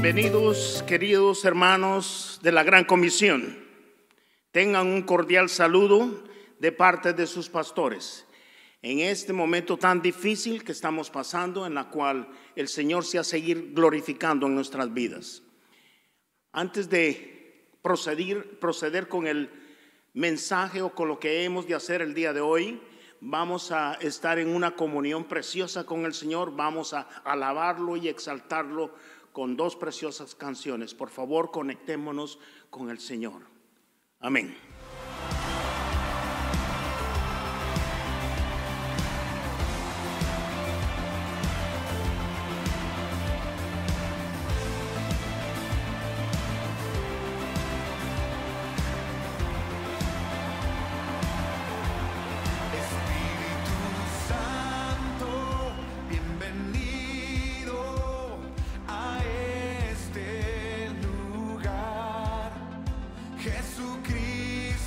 Bienvenidos, queridos hermanos de la Gran Comisión. Tengan un cordial saludo de parte de sus pastores en este momento tan difícil que estamos pasando, en la cual el Señor se ha seguir glorificando en nuestras vidas. Antes de proceder con el mensaje o con lo que hemos de hacer el día de hoy, vamos a estar en una comunión preciosa con el Señor. Vamos a alabarlo y exaltarlo con dos preciosas canciones. Por favor, conectémonos con el Señor. Amén. Jesucristo.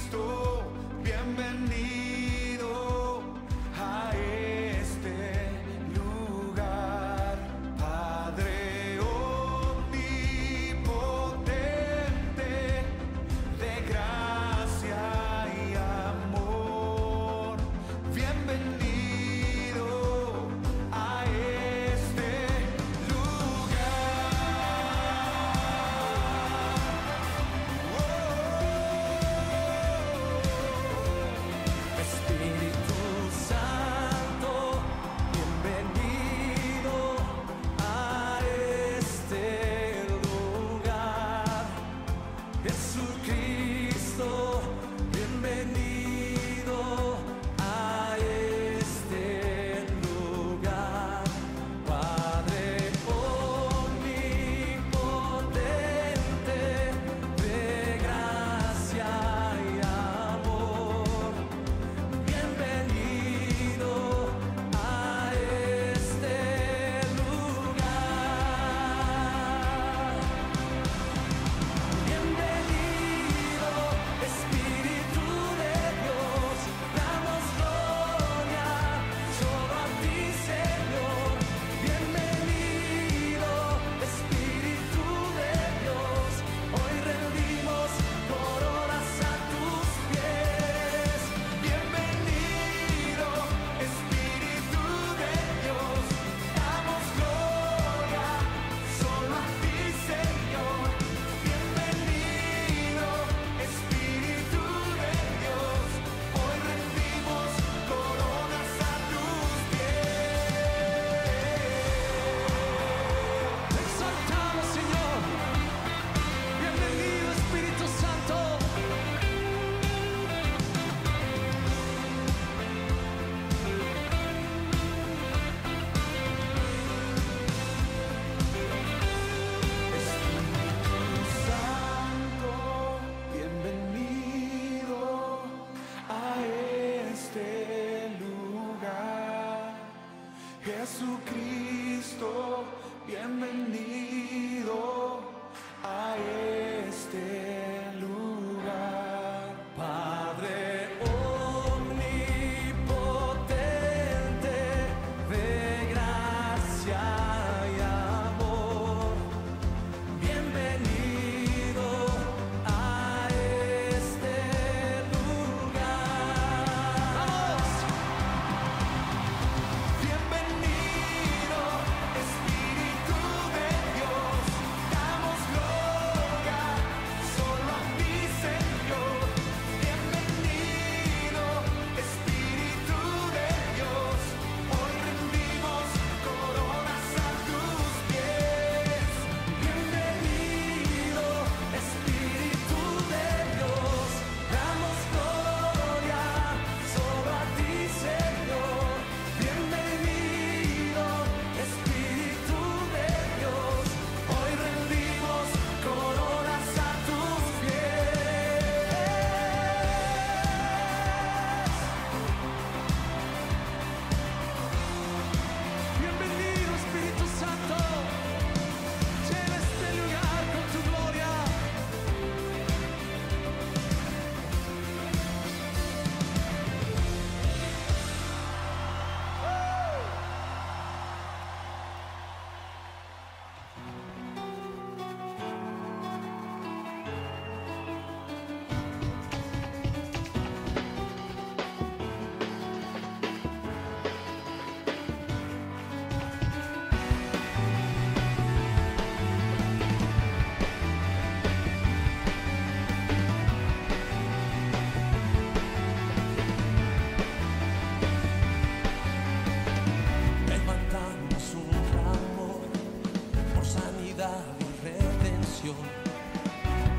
salvación.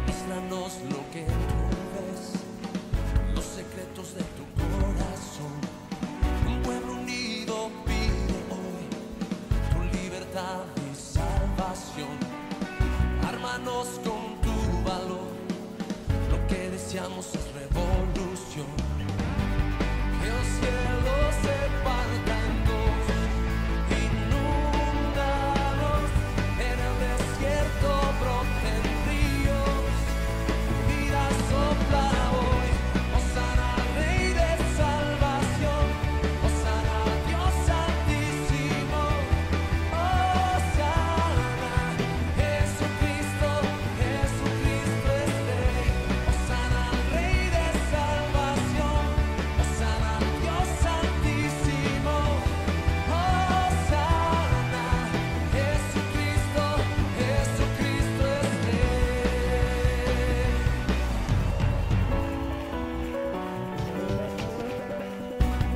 Muéstranos lo que tú ves, los secretos de tu corazón. Un pueblo unido pide hoy tu libertad y salvación. Ármanos con tu valor, lo que deseamos es revolución. Que el cielo se parta en dos, inúndanos, en el desierto broten ríos, vida sopla hoy. Hosana al Rey de salvación, Hosana al Dios altísimo, Hosana, Jesucristo, Jesucristo es Rey. Hosana al Rey de salvación, Hosana al Dios altísimo, Hosana, Jesucristo, Jesucristo es Rey.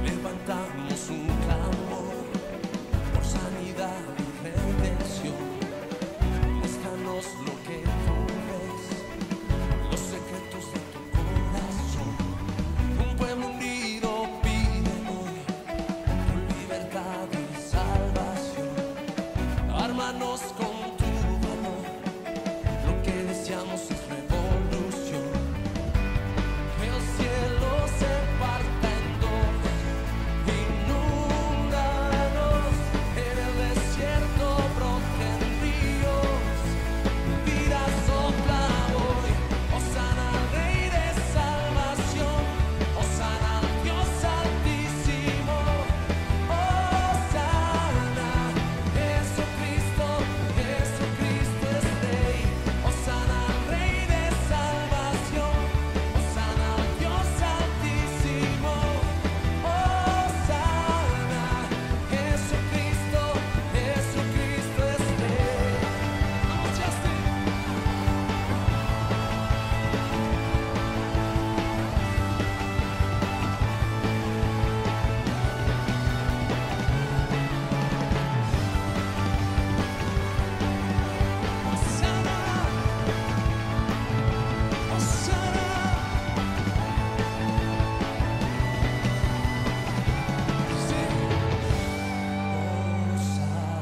Levantamos un clamor por sanidad y redención. Muéstranos lo que tú ves, los secretos de tu corazón. Un pueblo unido pide hoy tu libertad y salvación. Ármanos con tu valor, lo que deseamos es revolución. Que el cielo se parta en dos, inúndanos, en el desierto broten ríos, vida sopla hoy. Hosana al Rey de salvación, Hosana al Dios altísimo, Hosana, Jesucristo, Jesucristo es Rey. Hosana al Rey de salvación, Hosana al Dios altísimo, Hosana, Jesucristo, Jesucristo es Rey. Vamos, Justin. Hosana, Hosana. Sí. Hosana,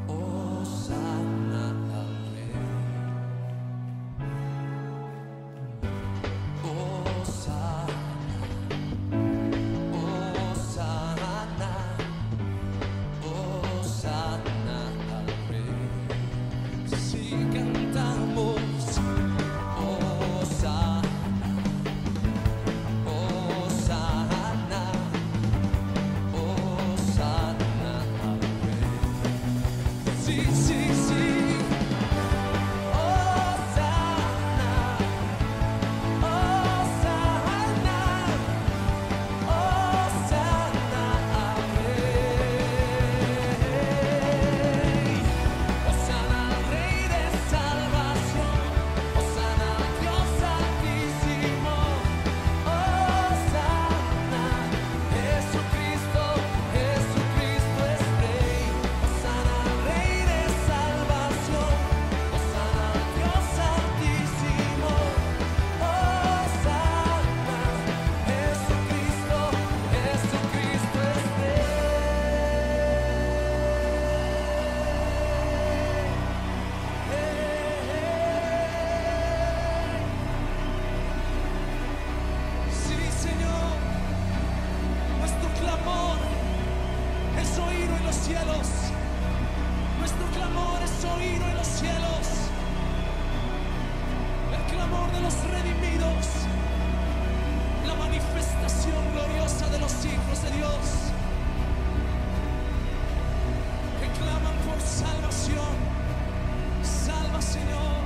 Hosana al Rey. Hosana, Hosana al Rey. Si cantamos Hosana, Hosana, Hosana al Rey. Sí, sí, sí. Hosana, Hosana, Hosana al Rey. Hosana al Rey de salvación, Hosana al Dios altísimo, Hosana, Jesucristo, Jesucristo es Rey. Hosana al Rey de salvación, Hosana al Dios altísimo, Hosana, Jesucristo, Jesucristo es Sí, Señor, nuestro clamor es oído en los cielos. Nuestro clamor es oído en los cielos. El clamor de los redimidos, la manifestación gloriosa de los hijos de Dios, que claman por salvación. Salva, Señor,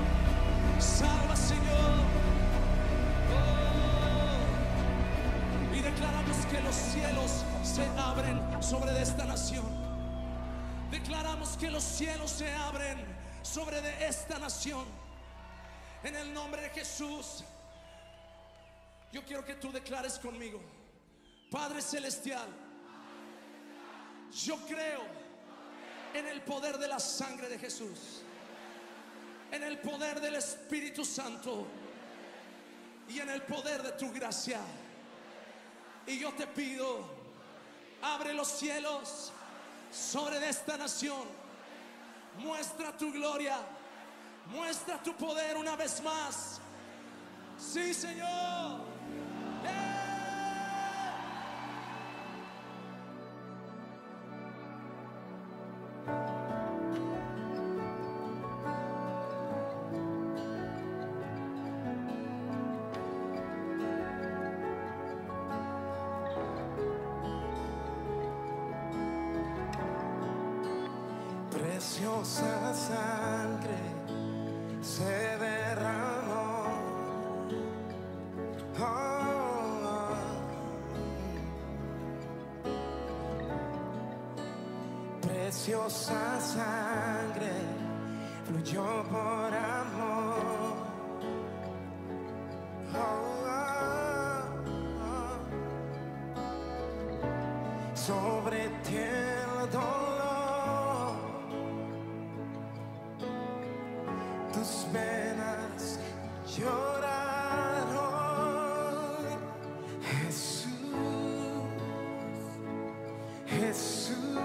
salva, Señor. Oh. Y declaramos que los cielos se abren sobre esta nación. Declaramos que los cielos se abren sobre de esta nación. En el nombre de Jesús, yo quiero que tú declares conmigo: Padre Celestial, yo creo en el poder de la sangre de Jesús, en el poder del Espíritu Santo y en el poder de tu gracia. Y yo te pido, abre los cielos sobre esta nación, muestra tu gloria, muestra tu poder una vez más. Sí, Señor. Preciosa sangre se derramó. Oh, preciosa sangre fluyó por amor. Sobre ti el dolor, tus venas lloraron. Jesús, Jesús,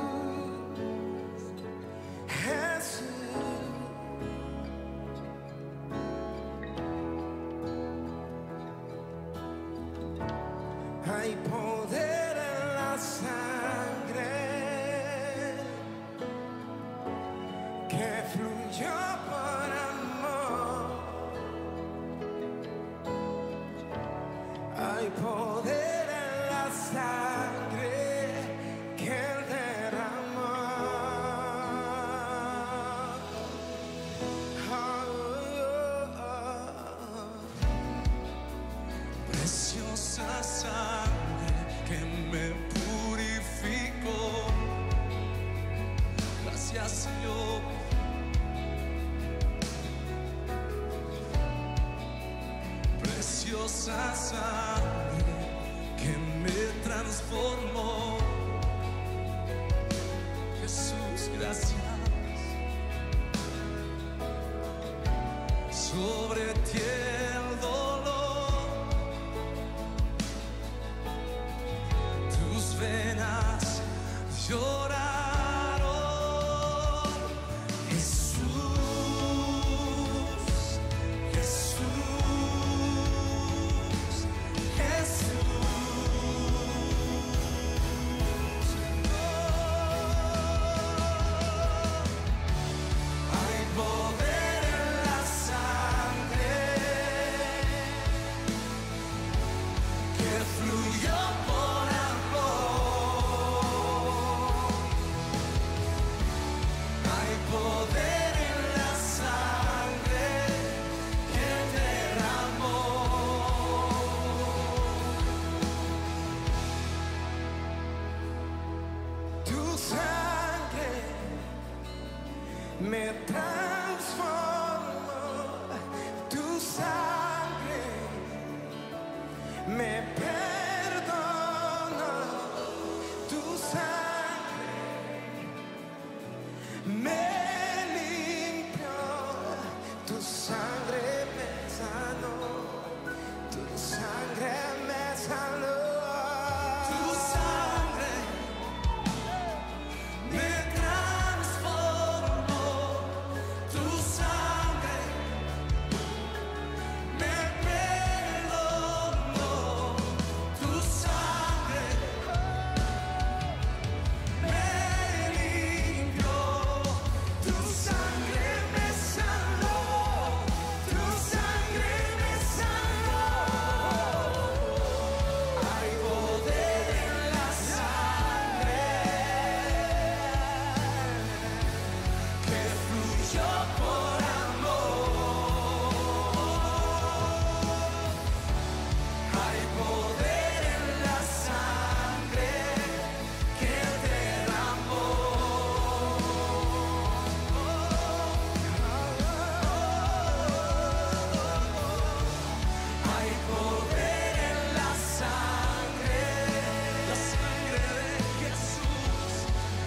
Jesús. Hay poder en la sangre que fluyó por amor. Hay poder en la sangre que Él derramó. Preciosa sangre que me purificó. Gracias, Señor. Preciosa sangre que me transformó. Jesús, gracias. Sobre ti el dolor, tus venas lloraron. Jesús, Jesús, Jesús. Hay poder en la sangre que fluyó por amor. Hay poder en la sangre que derramó. Tu sangre me transformó. Tu sangre me perdonó. Tu sangre me limpió. Tu sangre me sanó. Tu sangre me sanó. Tu sangre me transformó. Tu sangre me perdonó. Tu sangre me limpió. Tu sangre me sanó. Tu sangre me sanó. Hay poder en la sangre que fluyó por amor. Hay poder en la sangre que derramó. Hay poder en la sangre de Jesús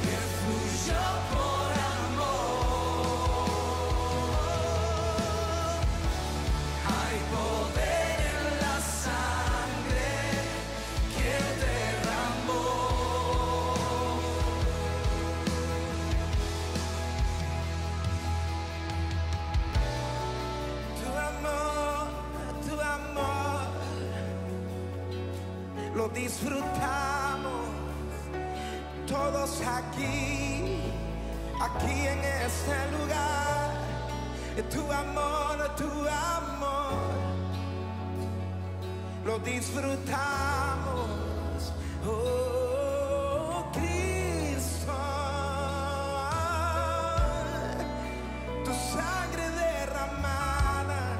que fluyó por lo disfrutamos todos aquí en este lugar. Tu amor, lo disfrutamos. Oh, Cristo, tu sangre derramada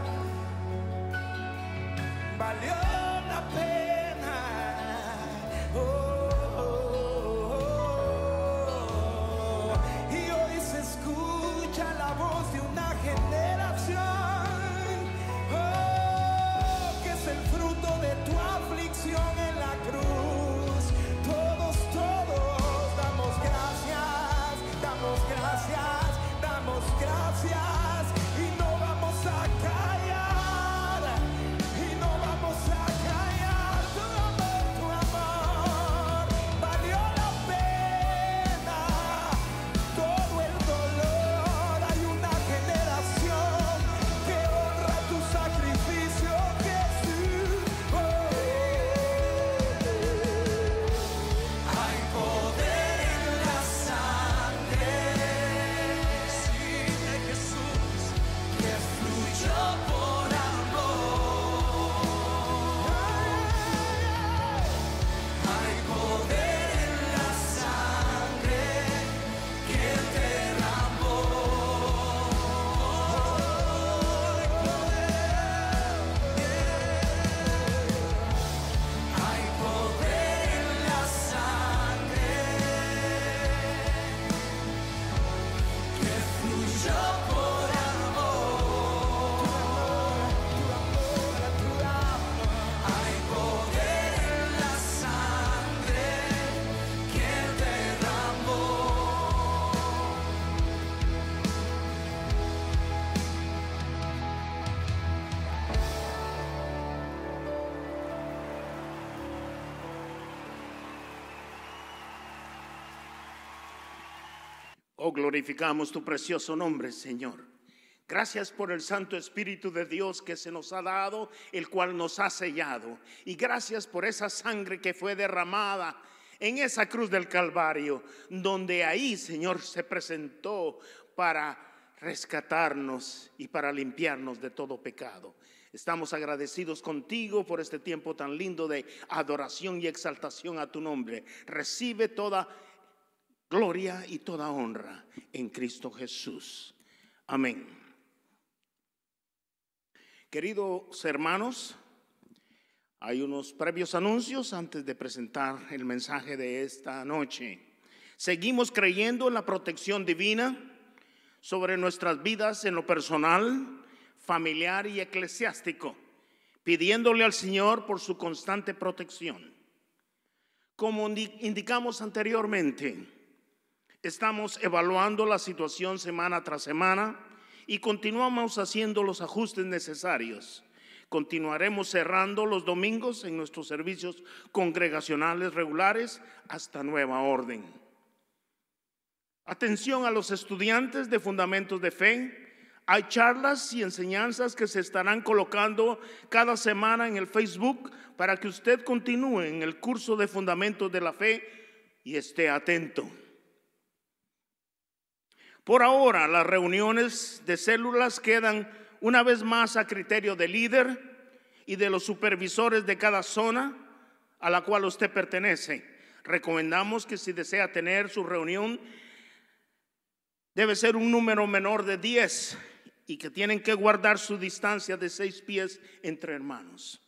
valió la pena. Y hoy se escucha la voz de una generación, que es el fruto de tu aflicción en la cruz. Todos damos gracias, damos gracias, damos gracias, y no vamos a callar, y no vamos a callar. Tu amor valió la pena, todo el dolor. Hay una generación que honra tu sacrificio, Jesús. Hay poder en la sangre, sí, de Jesús, que fluyó por amor. Hay poder en la sangre que derramó. Hay poder en la sangre que fluyó por amor. Hay poder en la sangre que derramó. Oh, glorificamos tu precioso nombre, Señor. Gracias por el Santo Espíritu de Dios que se nos ha dado, el cual nos ha sellado. Y gracias por esa sangre que fue derramada en esa cruz del Calvario, donde ahí, Señor, se presentó para rescatarnos y para limpiarnos de todo pecado. Estamos agradecidos contigo por este tiempo tan lindo de adoración y exaltación a tu nombre. Recibe toda gloria y toda honra en Cristo Jesús. Amén. Queridos hermanos, hay unos previos anuncios antes de presentar el mensaje de esta noche. Seguimos creyendo en la protección divina sobre nuestras vidas en lo personal, familiar y eclesiástico, pidiéndole al Señor por su constante protección. Como indicamos anteriormente, estamos evaluando la situación semana tras semana y continuamos haciendo los ajustes necesarios. Continuaremos cerrando los domingos en nuestros servicios congregacionales regulares hasta nueva orden. Atención a los estudiantes de Fundamentos de Fe. Hay charlas y enseñanzas que se estarán colocando cada semana en el Facebook para que usted continúe en el curso de Fundamentos de la Fe y esté atento. Por ahora, las reuniones de células quedan una vez más a criterio del líder y de los supervisores de cada zona a la cual usted pertenece. Recomendamos que si desea tener su reunión, debe ser un número menor de 10 y que tienen que guardar su distancia de 6 pies entre hermanos.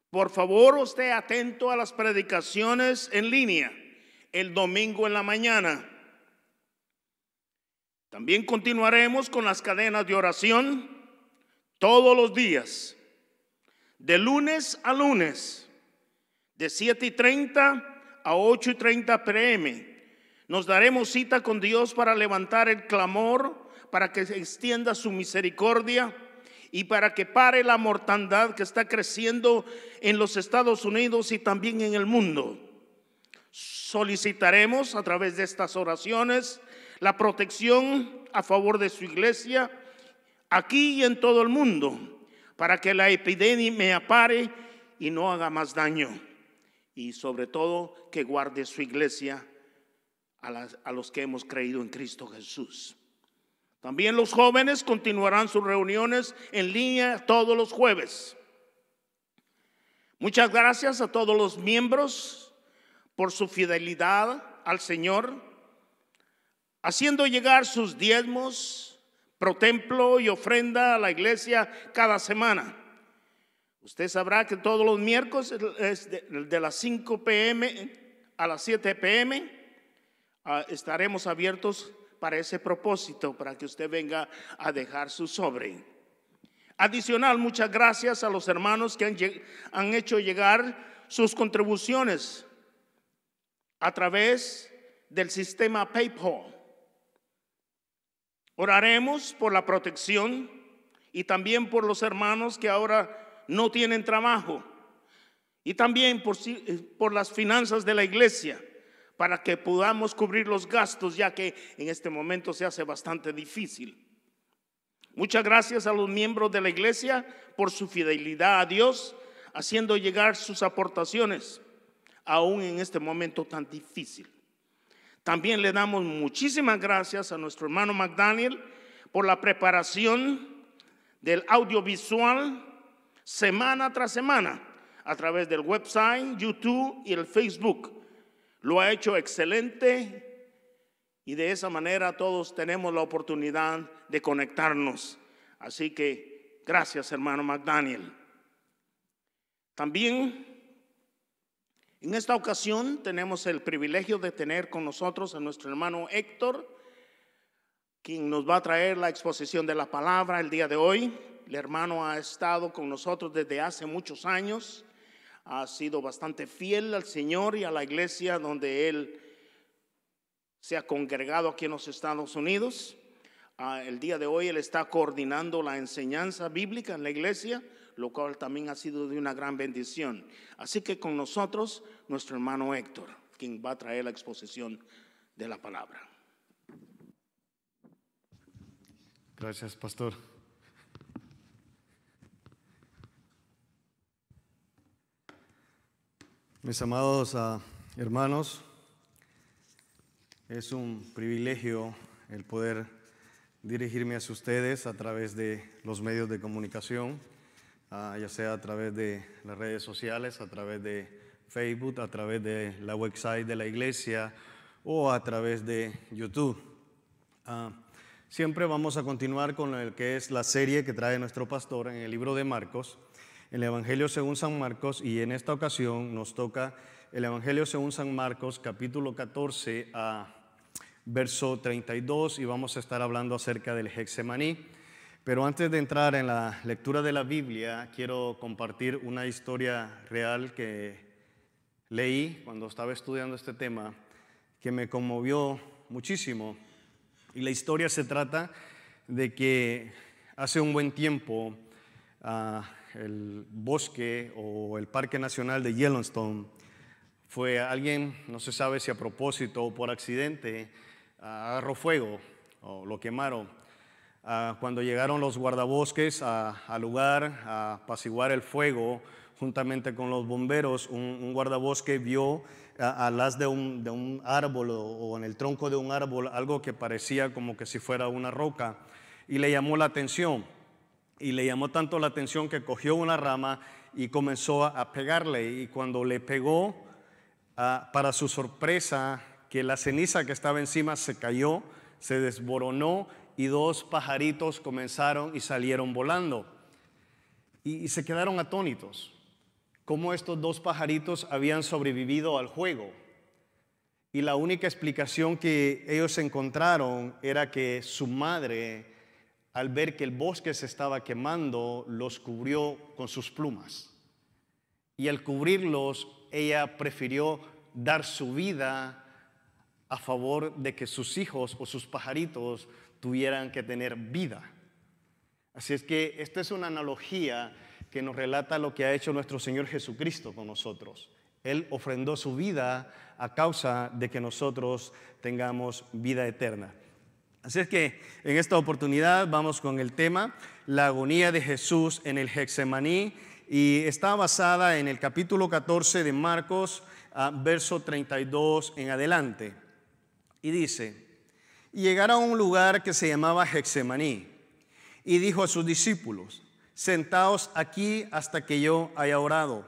Por favor, esté atento a las predicaciones en línea el domingo en la mañana. También continuaremos con las cadenas de oración todos los días, de lunes a lunes, de 7:30 a 8:30 p.m. Nos daremos cita con Dios para levantar el clamor, para que se extienda su misericordia y para que pare la mortandad que está creciendo en los Estados Unidos y también en el mundo. Solicitaremos a través de estas oraciones la protección a favor de su iglesia aquí y en todo el mundo, para que la epidemia pare y no haga más daño. y sobre todo que guarde su iglesia a los que hemos creído en Cristo Jesús. También los jóvenes continuarán sus reuniones en línea todos los jueves. Muchas gracias a todos los miembros por su fidelidad al Señor, haciendo llegar sus diezmos, pro templo y ofrenda a la iglesia cada semana. Usted sabrá que todos los miércoles es de las 5 p.m. a las 7 p.m. Estaremos abiertos para ese propósito, para que usted venga a dejar su sobre. Adicional, muchas gracias a los hermanos que han hecho llegar sus contribuciones a través del sistema PayPal. Oraremos por la protección y también por los hermanos que ahora no tienen trabajo, y también por las finanzas de la iglesia, para que podamos cubrir los gastos, ya que en este momento se hace bastante difícil. Muchas gracias a los miembros de la iglesia por su fidelidad a Dios, haciendo llegar sus aportaciones, aún en este momento tan difícil. También le damos muchísimas gracias a nuestro hermano McDaniel por la preparación del audiovisual semana tras semana a través del website, YouTube y el Facebook. Lo ha hecho excelente y de esa manera todos tenemos la oportunidad de conectarnos. Así que gracias, hermano McDaniel. También en esta ocasión tenemos el privilegio de tener con nosotros a nuestro hermano Héctor, quien nos va a traer la exposición de la palabra el día de hoy. El hermano ha estado con nosotros desde hace muchos años. Ha sido bastante fiel al Señor y a la iglesia donde él se ha congregado aquí en los Estados Unidos. El día de hoy él está coordinando la enseñanza bíblica en la iglesia, lo cual también ha sido de una gran bendición. Así que con nosotros nuestro hermano Héctor, quien va a traer la exposición de la palabra. Gracias, pastor. Mis amados hermanos, es un privilegio el poder dirigirme hacia ustedes a través de los medios de comunicación, ya sea a través de las redes sociales, a través de Facebook, a través de la website de la iglesia o a través de YouTube. Siempre vamos a continuar con el que es la serie que trae nuestro pastor en el libro de Marcos, el Evangelio según San Marcos, y en esta ocasión nos toca el Evangelio según San Marcos, capítulo 14 verso 32, y vamos a estar hablando acerca del Getsemaní. Pero antes de entrar en la lectura de la Biblia, quiero compartir una historia real que leí cuando estaba estudiando este tema, que me conmovió muchísimo. Y la historia se trata de que hace un buen tiempo el bosque o el Parque Nacional de Yellowstone alguien, no se sabe si a propósito o por accidente, agarró fuego o lo quemaron. Cuando llegaron los guardabosques al lugar a apaciguar el fuego, juntamente con los bomberos, un guardabosque vio al haz de un árbol o en el tronco de un árbol algo que parecía como que si fuera una roca, y le llamó la atención. Y le llamó tanto la atención que cogió una rama y comenzó a pegarle. Y cuando le pegó, para su sorpresa, que la ceniza que estaba encima se cayó, se desboronó y 2 pajaritos comenzaron y salieron volando. Y se quedaron atónitos. Cómo estos 2 pajaritos habían sobrevivido al fuego. Y la única explicación que ellos encontraron era que su madre, al ver que el bosque se estaba quemando, los cubrió con sus plumas. Y al cubrirlos, ella prefirió dar su vida a favor de que sus hijos o sus pajaritos tuvieran que tener vida. Así es que esta es una analogía que nos relata lo que ha hecho nuestro Señor Jesucristo con nosotros. Él ofrendó su vida a causa de que nosotros tengamos vida eterna. Así es que en esta oportunidad vamos con el tema, la agonía de Jesús en el Getsemaní, y está basada en el capítulo 14 de Marcos, verso 32 en adelante. Y dice: y llegaron a un lugar que se llamaba Getsemaní, y dijo a sus discípulos: sentaos aquí hasta que yo haya orado.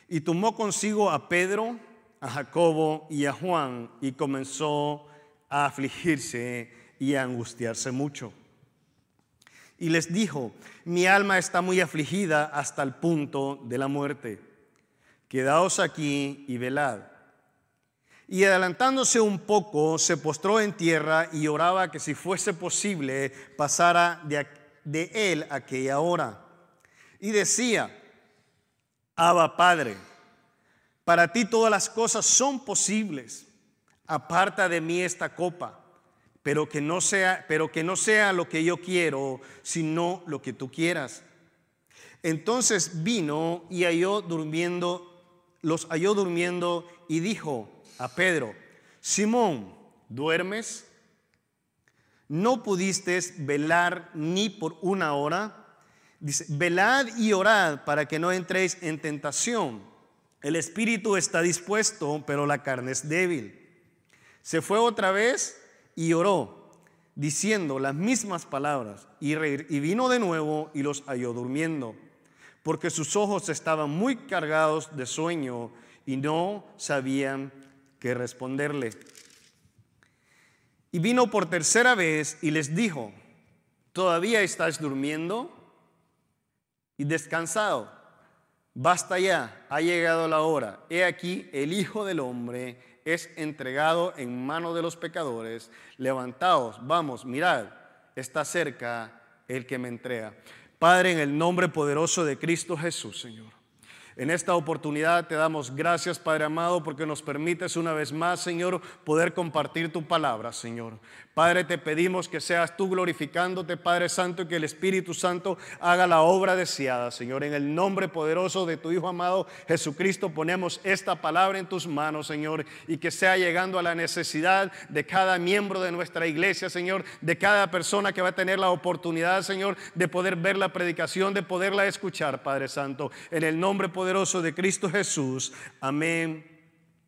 Y tomó consigo a Pedro, a Jacobo y a Juan, y comenzó a afligirse y a angustiarse mucho. Y les dijo: mi alma está muy afligida hasta el punto de la muerte. Quedaos aquí y velad. Y adelantándose un poco, se postró en tierra y oraba que si fuese posible pasara de él aquella hora. Y decía: Abba, Padre, para ti todas las cosas son posibles. Aparta de mí esta copa, pero que no sea lo que yo quiero, sino lo que tú quieras. Entonces vino y los halló durmiendo y dijo a Pedro: Simón, ¿duermes? ¿No pudiste velar ni por una hora? Dice: velad y orad para que no entréis en tentación. El espíritu está dispuesto, pero la carne es débil. Se fue otra vez y oró, diciendo las mismas palabras, y vino de nuevo y los halló durmiendo, porque sus ojos estaban muy cargados de sueño y no sabían qué responderle. Y vino por tercera vez y les dijo: ¿todavía estáis durmiendo y descansado? Basta ya, ha llegado la hora. He aquí, el Hijo del Hombre es entregado en mano de los pecadores. Levantaos, vamos, mirad, está cerca el que me entrega. Padre, en el nombre poderoso de Cristo Jesús, Señor, en esta oportunidad te damos gracias, Padre amado, porque nos permites una vez más, Señor, poder compartir tu palabra, Señor. Padre, te pedimos que seas tú glorificándote, Padre Santo, y que el Espíritu Santo haga la obra deseada, Señor. En el nombre poderoso de tu Hijo amado Jesucristo ponemos esta palabra en tus manos, Señor, y que sea llegando a la necesidad de cada miembro de nuestra iglesia, Señor, de cada persona que va a tener la oportunidad, Señor, de poder ver la predicación, de poderla escuchar, Padre Santo. En el nombre poderoso de Cristo Jesús, amén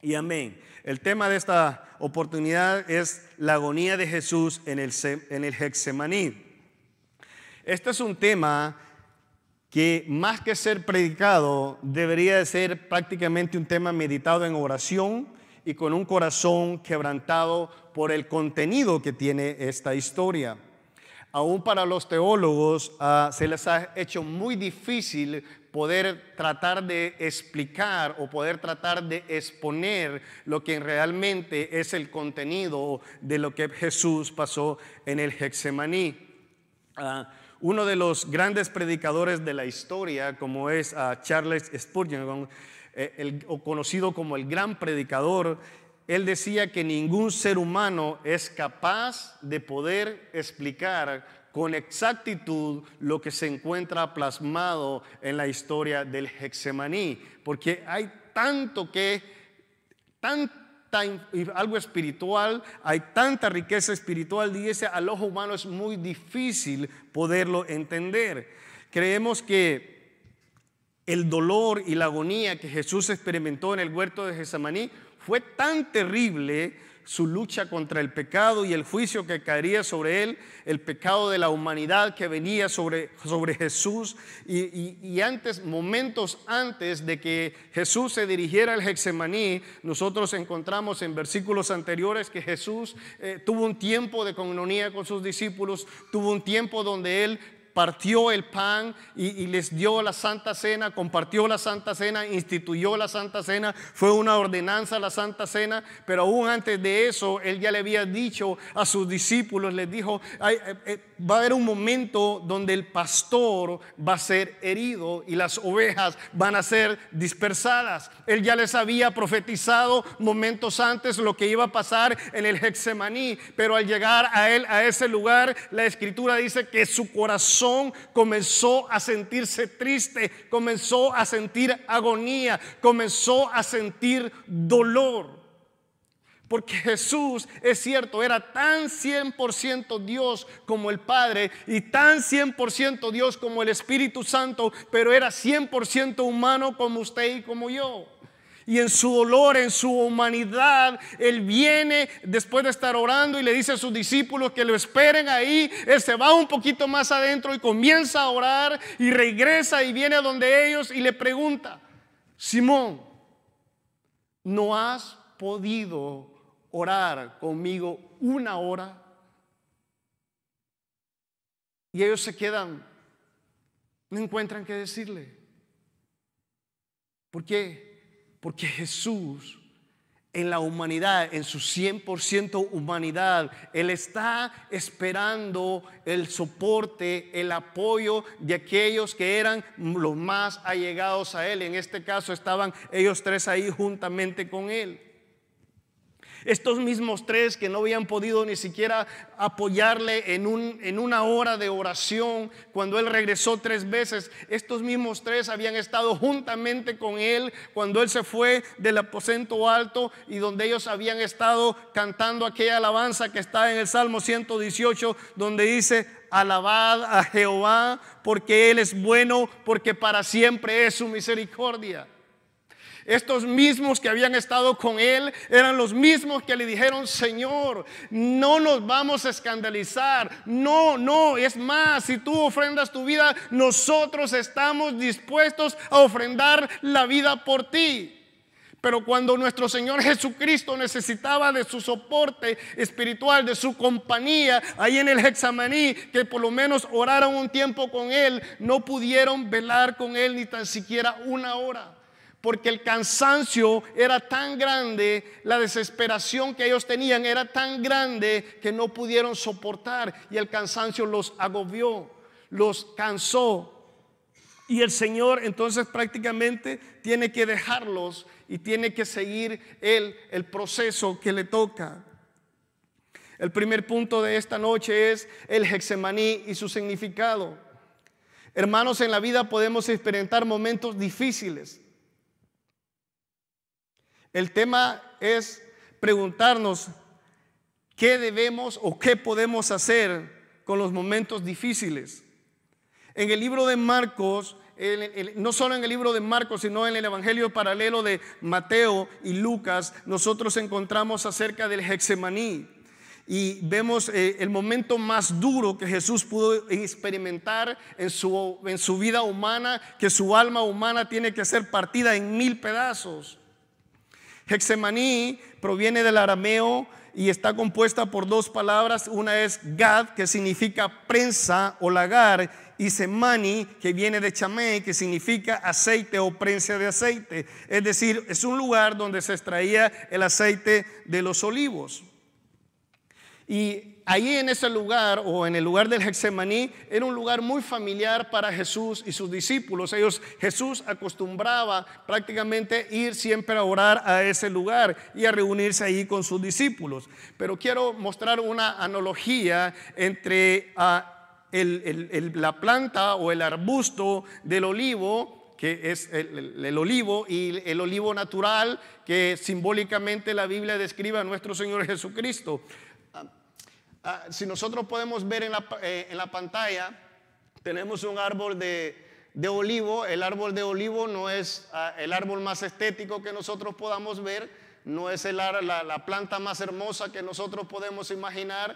y amén. El tema de esta oportunidad es la agonía de Jesús en el Getsemaní. Este es un tema que, más que ser predicado, debería de ser prácticamente un tema meditado en oración y con un corazón quebrantado por el contenido que tiene esta historia. Aún para los teólogos se les ha hecho muy difícil poder tratar de explicar o poder tratar de exponer lo que realmente es el contenido de lo que Jesús pasó en el Getsemaní. Uno de los grandes predicadores de la historia, como es Charles Spurgeon, o conocido como el gran predicador, él decía que ningún ser humano es capaz de poder explicar con exactitud lo que se encuentra plasmado en la historia del Getsemaní, porque hay algo espiritual, hay tanta riqueza espiritual, dice, al ojo humano es muy difícil poderlo entender. Creemos que el dolor y la agonía que Jesús experimentó en el huerto de Getsemaní fue tan terrible, su lucha contra el pecado y el juicio que caería sobre él, el pecado de la humanidad que venía sobre Jesús, y momentos antes de que Jesús se dirigiera al Getsemaní, nosotros encontramos en versículos anteriores que Jesús tuvo un tiempo de comunión con sus discípulos, tuvo un tiempo donde él partió el pan y les dio la Santa Cena, compartió la Santa Cena, instituyó la Santa Cena, fue una ordenanza la Santa Cena, pero aún antes de eso, él ya le había dicho a sus discípulos, les dijo, va a haber un momento donde el pastor va a ser herido y las ovejas van a ser dispersadas. Él ya les había profetizado momentos antes lo que iba a pasar en el Getsemaní, pero al llegar a ese lugar, la Escritura dice que su corazón comenzó a sentirse triste, comenzó a sentir agonía, comenzó a sentir dolor. Porque Jesús, es cierto, era tan 100% Dios como el Padre y tan 100% Dios como el Espíritu Santo, pero era 100% humano como usted y como yo. Y en su dolor, en su humanidad, Él viene después de estar orando y le dice a sus discípulos que lo esperen ahí. Él se va un poquito más adentro y comienza a orar y regresa y viene a donde ellos y le pregunta: Simón, ¿no has podido orar conmigo 1 hora? Y ellos se quedan, no encuentran qué decirle. ¿Por qué? Porque Jesús, en la humanidad, en su 100% humanidad, Él está esperando el soporte, el apoyo de aquellos que eran los más allegados a Él. En este caso estaban ellos 3 ahí juntamente con Él. Estos mismos 3 que no habían podido ni siquiera apoyarle en 1 hora de oración cuando Él regresó 3 veces, estos mismos 3 habían estado juntamente con Él cuando Él se fue del aposento alto y donde ellos habían estado cantando aquella alabanza que está en el Salmo 118, donde dice: alabad a Jehová porque Él es bueno, porque para siempre es su misericordia. Estos mismos que habían estado con Él eran los mismos que le dijeron: Señor, no nos vamos a escandalizar. No, es más, si tú ofrendas tu vida, nosotros estamos dispuestos a ofrendar la vida por ti. Pero cuando nuestro Señor Jesucristo necesitaba de su soporte espiritual, de su compañía, ahí en el Getsemaní, que por lo menos oraron un tiempo con Él, no pudieron velar con Él ni tan siquiera 1 hora. Porque el cansancio era tan grande, la desesperación que ellos tenían era tan grande que no pudieron soportar. Y el cansancio los agobió, los cansó. Y el Señor entonces prácticamente tiene que dejarlos y tiene que seguir el proceso que le toca. El primer punto de esta noche es el Getsemaní y su significado. Hermanos, en la vida podemos experimentar momentos difíciles. El tema es preguntarnos qué debemos o qué podemos hacer con los momentos difíciles. En el libro de Marcos, no solo en el libro de Marcos, sino en el evangelio paralelo de Mateo y Lucas, nosotros encontramos acerca del Getsemaní. Y vemos el momento más duro que Jesús pudo experimentar en su vida humana, que su alma humana tiene que ser partida en 1000 pedazos. Getsemaní proviene del arameo y está compuesta por 2 palabras. Una es Gad, que significa prensa o lagar, y Semani, que viene de chamé, que significa aceite o prensa de aceite. Es decir, es un lugar donde se extraía el aceite de los olivos. Y ahí en ese lugar, o en el lugar del Getsemaní, era un lugar muy familiar para Jesús y sus discípulos. Jesús acostumbraba prácticamente ir siempre a orar a ese lugar y a reunirse ahí con sus discípulos. Pero quiero mostrar una analogía entre la planta o el arbusto del olivo, que es el olivo, y el olivo natural, que simbólicamente la Biblia describe a nuestro Señor Jesucristo. Si nosotros podemos ver en la pantalla, tenemos un árbol de olivo. El árbol de olivo no es el árbol más estético que nosotros podamos ver, no es la planta más hermosa que nosotros podemos imaginar.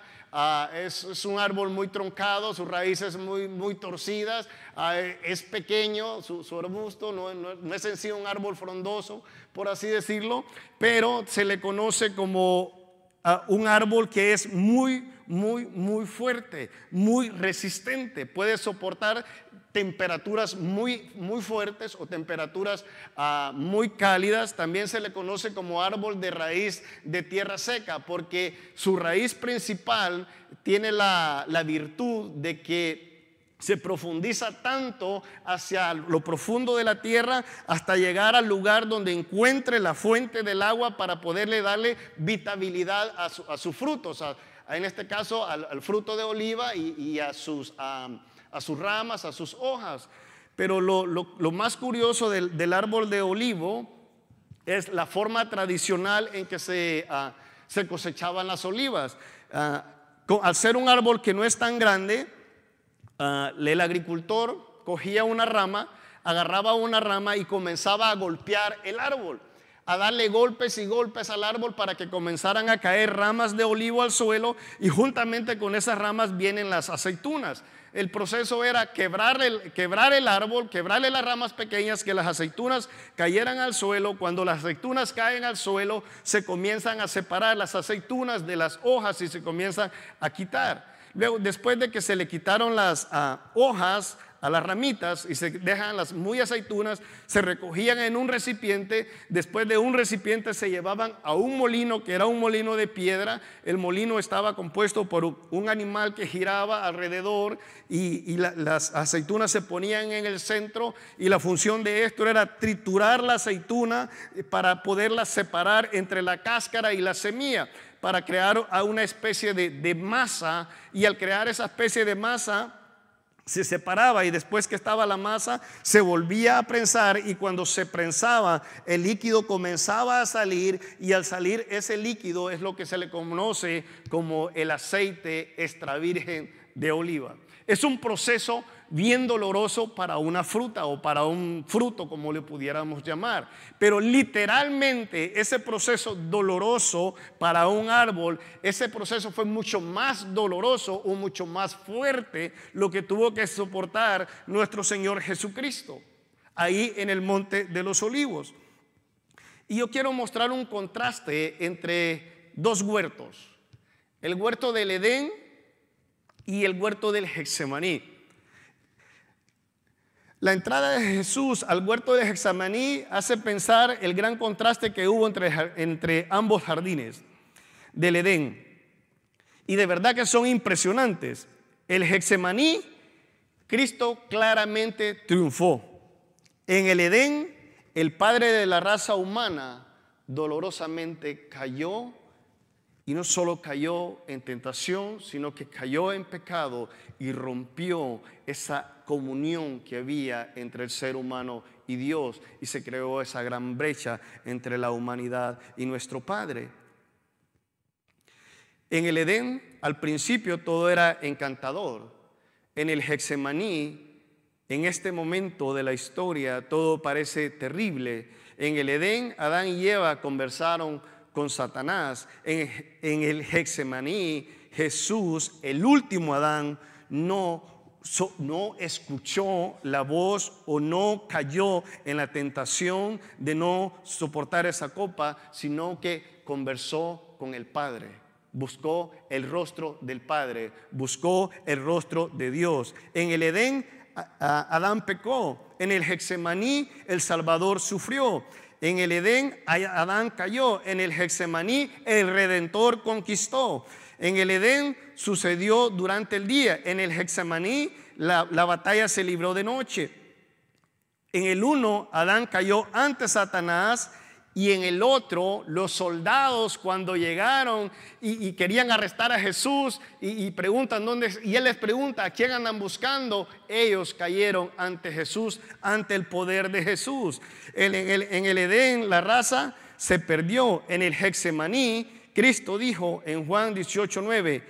Es un árbol muy truncado, sus raíces muy torcidas, es pequeño su arbusto, no es en sí un árbol frondoso, por así decirlo, pero se le conoce como un árbol que es muy fuerte, muy resistente, puede soportar temperaturas muy fuertes o temperaturas muy cálidas. También se le conoce como árbol de raíz de tierra seca, porque su raíz principal tiene la virtud de que se profundiza tanto hacia lo profundo de la tierra hasta llegar al lugar donde encuentre la fuente del agua para poderle darle vitabilidad a sus frutos, en este caso al fruto de oliva y a sus ramas, a sus hojas. Pero lo más curioso del árbol de olivo es la forma tradicional en que se cosechaban las olivas. Al ser un árbol que no es tan grande, el agricultor cogía una rama, agarraba una rama y comenzaba a golpear el árbol, a darle golpes y golpes al árbol para que comenzaran a caer ramas de olivo al suelo, y juntamente con esas ramas vienen las aceitunas. El proceso era quebrar el árbol, quebrarle las ramas pequeñas, que las aceitunas cayeran al suelo. Cuando las aceitunas caen al suelo, se comienzan a separar las aceitunas de las hojas y se comienzan a quitar. Luego, después de que se le quitaron las hojas a las ramitas y se dejan las muy aceitunas, se recogían en un recipiente. Después de un recipiente se llevaban a un molino, que era un molino de piedra. El molino estaba compuesto por un animal que giraba alrededor, y las aceitunas se ponían en el centro, y la función de esto era triturar la aceituna para poderla separar entre la cáscara y la semilla, para crear una especie de masa. Y al crear esa especie de masa, se separaba, y después que estaba la masa se volvía a prensar, y cuando se prensaba el líquido comenzaba a salir, y al salir ese líquido es lo que se le conoce como el aceite extra virgen de oliva. Es un proceso bien doloroso para una fruta o para un fruto, como le pudiéramos llamar, pero literalmente ese proceso doloroso para un árbol, ese proceso fue mucho más doloroso o mucho más fuerte lo que tuvo que soportar nuestro Señor Jesucristo ahí en el Monte de los Olivos. Y yo quiero mostrar un contraste entre dos huertos: el huerto del Edén y el huerto del Getsemaní. La entrada de Jesús al huerto de Getsemaní hace pensar el gran contraste que hubo entre ambos jardines del Edén. Y de verdad que son impresionantes. El Getsemaní, Cristo claramente triunfó. En el Edén, el padre de la raza humana dolorosamente cayó, y no solo cayó en tentación, sino que cayó en pecado y rompió esa comunión que había entre el ser humano y Dios, y se creó esa gran brecha entre la humanidad y nuestro Padre. En el Edén, al principio todo era encantador. En el Getsemaní, en este momento de la historia, todo parece terrible. En el Edén, Adán y Eva conversaron con Satanás. En el Getsemaní, Jesús, el último Adán, no escuchó la voz o no cayó en la tentación de no soportar esa copa, sino que conversó con el Padre. Buscó el rostro del Padre, buscó el rostro de Dios. En el Edén, Adán pecó. En el Getsemaní, el Salvador sufrió. En el Edén, Adán cayó. En el Getsemaní, el Redentor conquistó. En el Edén sucedió durante el día. En el Getsemaní, la batalla se libró de noche. En el uno, Adán cayó ante Satanás, y en el otro, los soldados, cuando llegaron y querían arrestar a Jesús y preguntan dónde, y él les pregunta a quién andan buscando, ellos cayeron ante Jesús, ante el poder de Jesús. En el Edén, la raza se perdió. En el Getsemaní, Cristo dijo en Juan 18:9: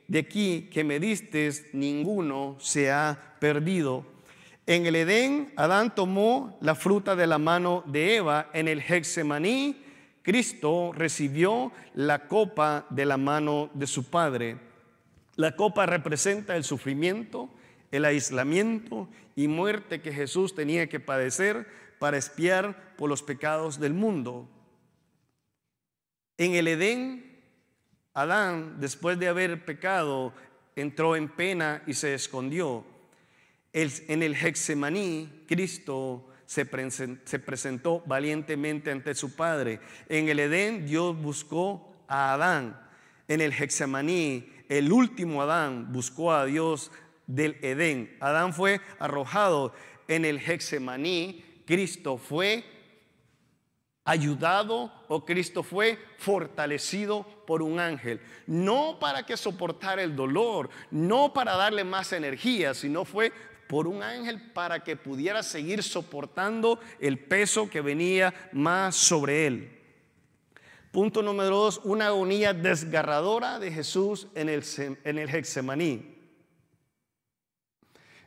de aquí que me diste, ninguno se ha perdido. En el Edén, Adán tomó la fruta de la mano de Eva. En el Getsemaní, Cristo recibió la copa de la mano de su Padre. La copa representa el sufrimiento, el aislamiento y muerte que Jesús tenía que padecer para expiar por los pecados del mundo. En el Edén, Adán, después de haber pecado, entró en pena y se escondió. En el Getsemaní, Cristo se presentó valientemente ante su Padre. En el Edén, Dios buscó a Adán. En el Getsemaní, el último Adán buscó a Dios del Edén. Adán fue arrojado. En el Getsemaní, Cristo fue ayudado, o Cristo fue fortalecido por un ángel, no para que soportara el dolor, no para darle más energía, sino fue por un ángel para que pudiera seguir soportando el peso que venía más sobre él. Punto número 2, una agonía desgarradora de Jesús en el Getsemaní.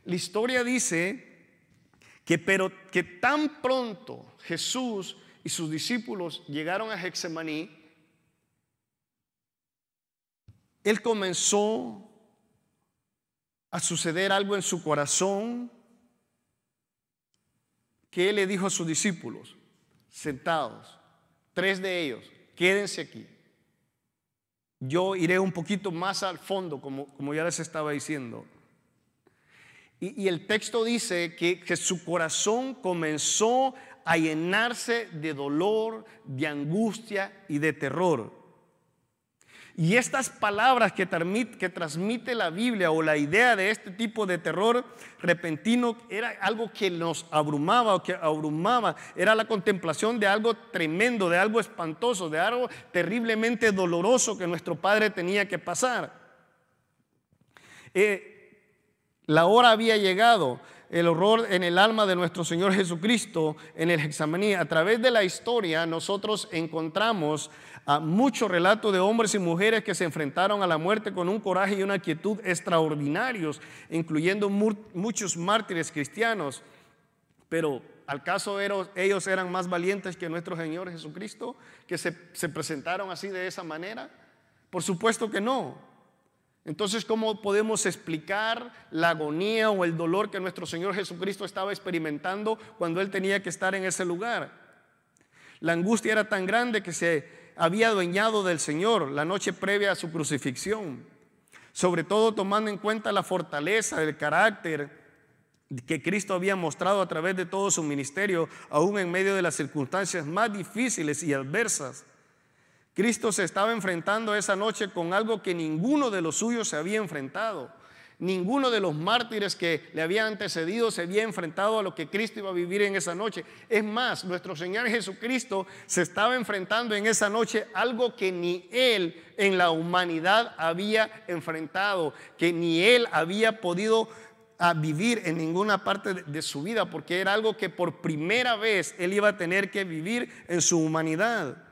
La historia dice que tan pronto Jesús y sus discípulos llegaron a Getsemaní, Él comenzó a suceder algo en su corazón, que Él le dijo a sus discípulos, sentados, 3 de ellos, quédense aquí. Yo iré un poquito más al fondo, como ya les estaba diciendo. Y el texto dice que su corazón comenzó a llenarse de dolor, de angustia y de terror. Y estas palabras que transmite la Biblia, o la idea de este tipo de terror repentino, era algo que nos abrumaba, o que abrumaba. Era la contemplación de algo tremendo, de algo espantoso, de algo terriblemente doloroso que nuestro Padre tenía que pasar. La hora había llegado. El horror en el alma de nuestro Señor Jesucristo en el Getsemaní. A través de la historia nosotros encontramos muchos relatos de hombres y mujeres que se enfrentaron a la muerte con un coraje y una quietud extraordinarios, incluyendo muchos mártires cristianos. Pero ¿acaso ellos eran más valientes que nuestro Señor Jesucristo, que se presentaron así de esa manera? Por supuesto que no. Entonces, ¿cómo podemos explicar la agonía o el dolor que nuestro Señor Jesucristo estaba experimentando cuando Él tenía que estar en ese lugar? La angustia era tan grande que se había adueñado del Señor la noche previa a su crucifixión, sobre todo tomando en cuenta la fortaleza del carácter que Cristo había mostrado a través de todo su ministerio, aún en medio de las circunstancias más difíciles y adversas. Cristo se estaba enfrentando esa noche con algo que ninguno de los suyos se había enfrentado. Ninguno de los mártires que le habían antecedido se había enfrentado a lo que Cristo iba a vivir en esa noche. Es más, nuestro Señor Jesucristo se estaba enfrentando en esa noche algo que ni Él en la humanidad había enfrentado, que ni Él había podido vivir en ninguna parte de su vida, porque era algo que por primera vez Él iba a tener que vivir en su humanidad.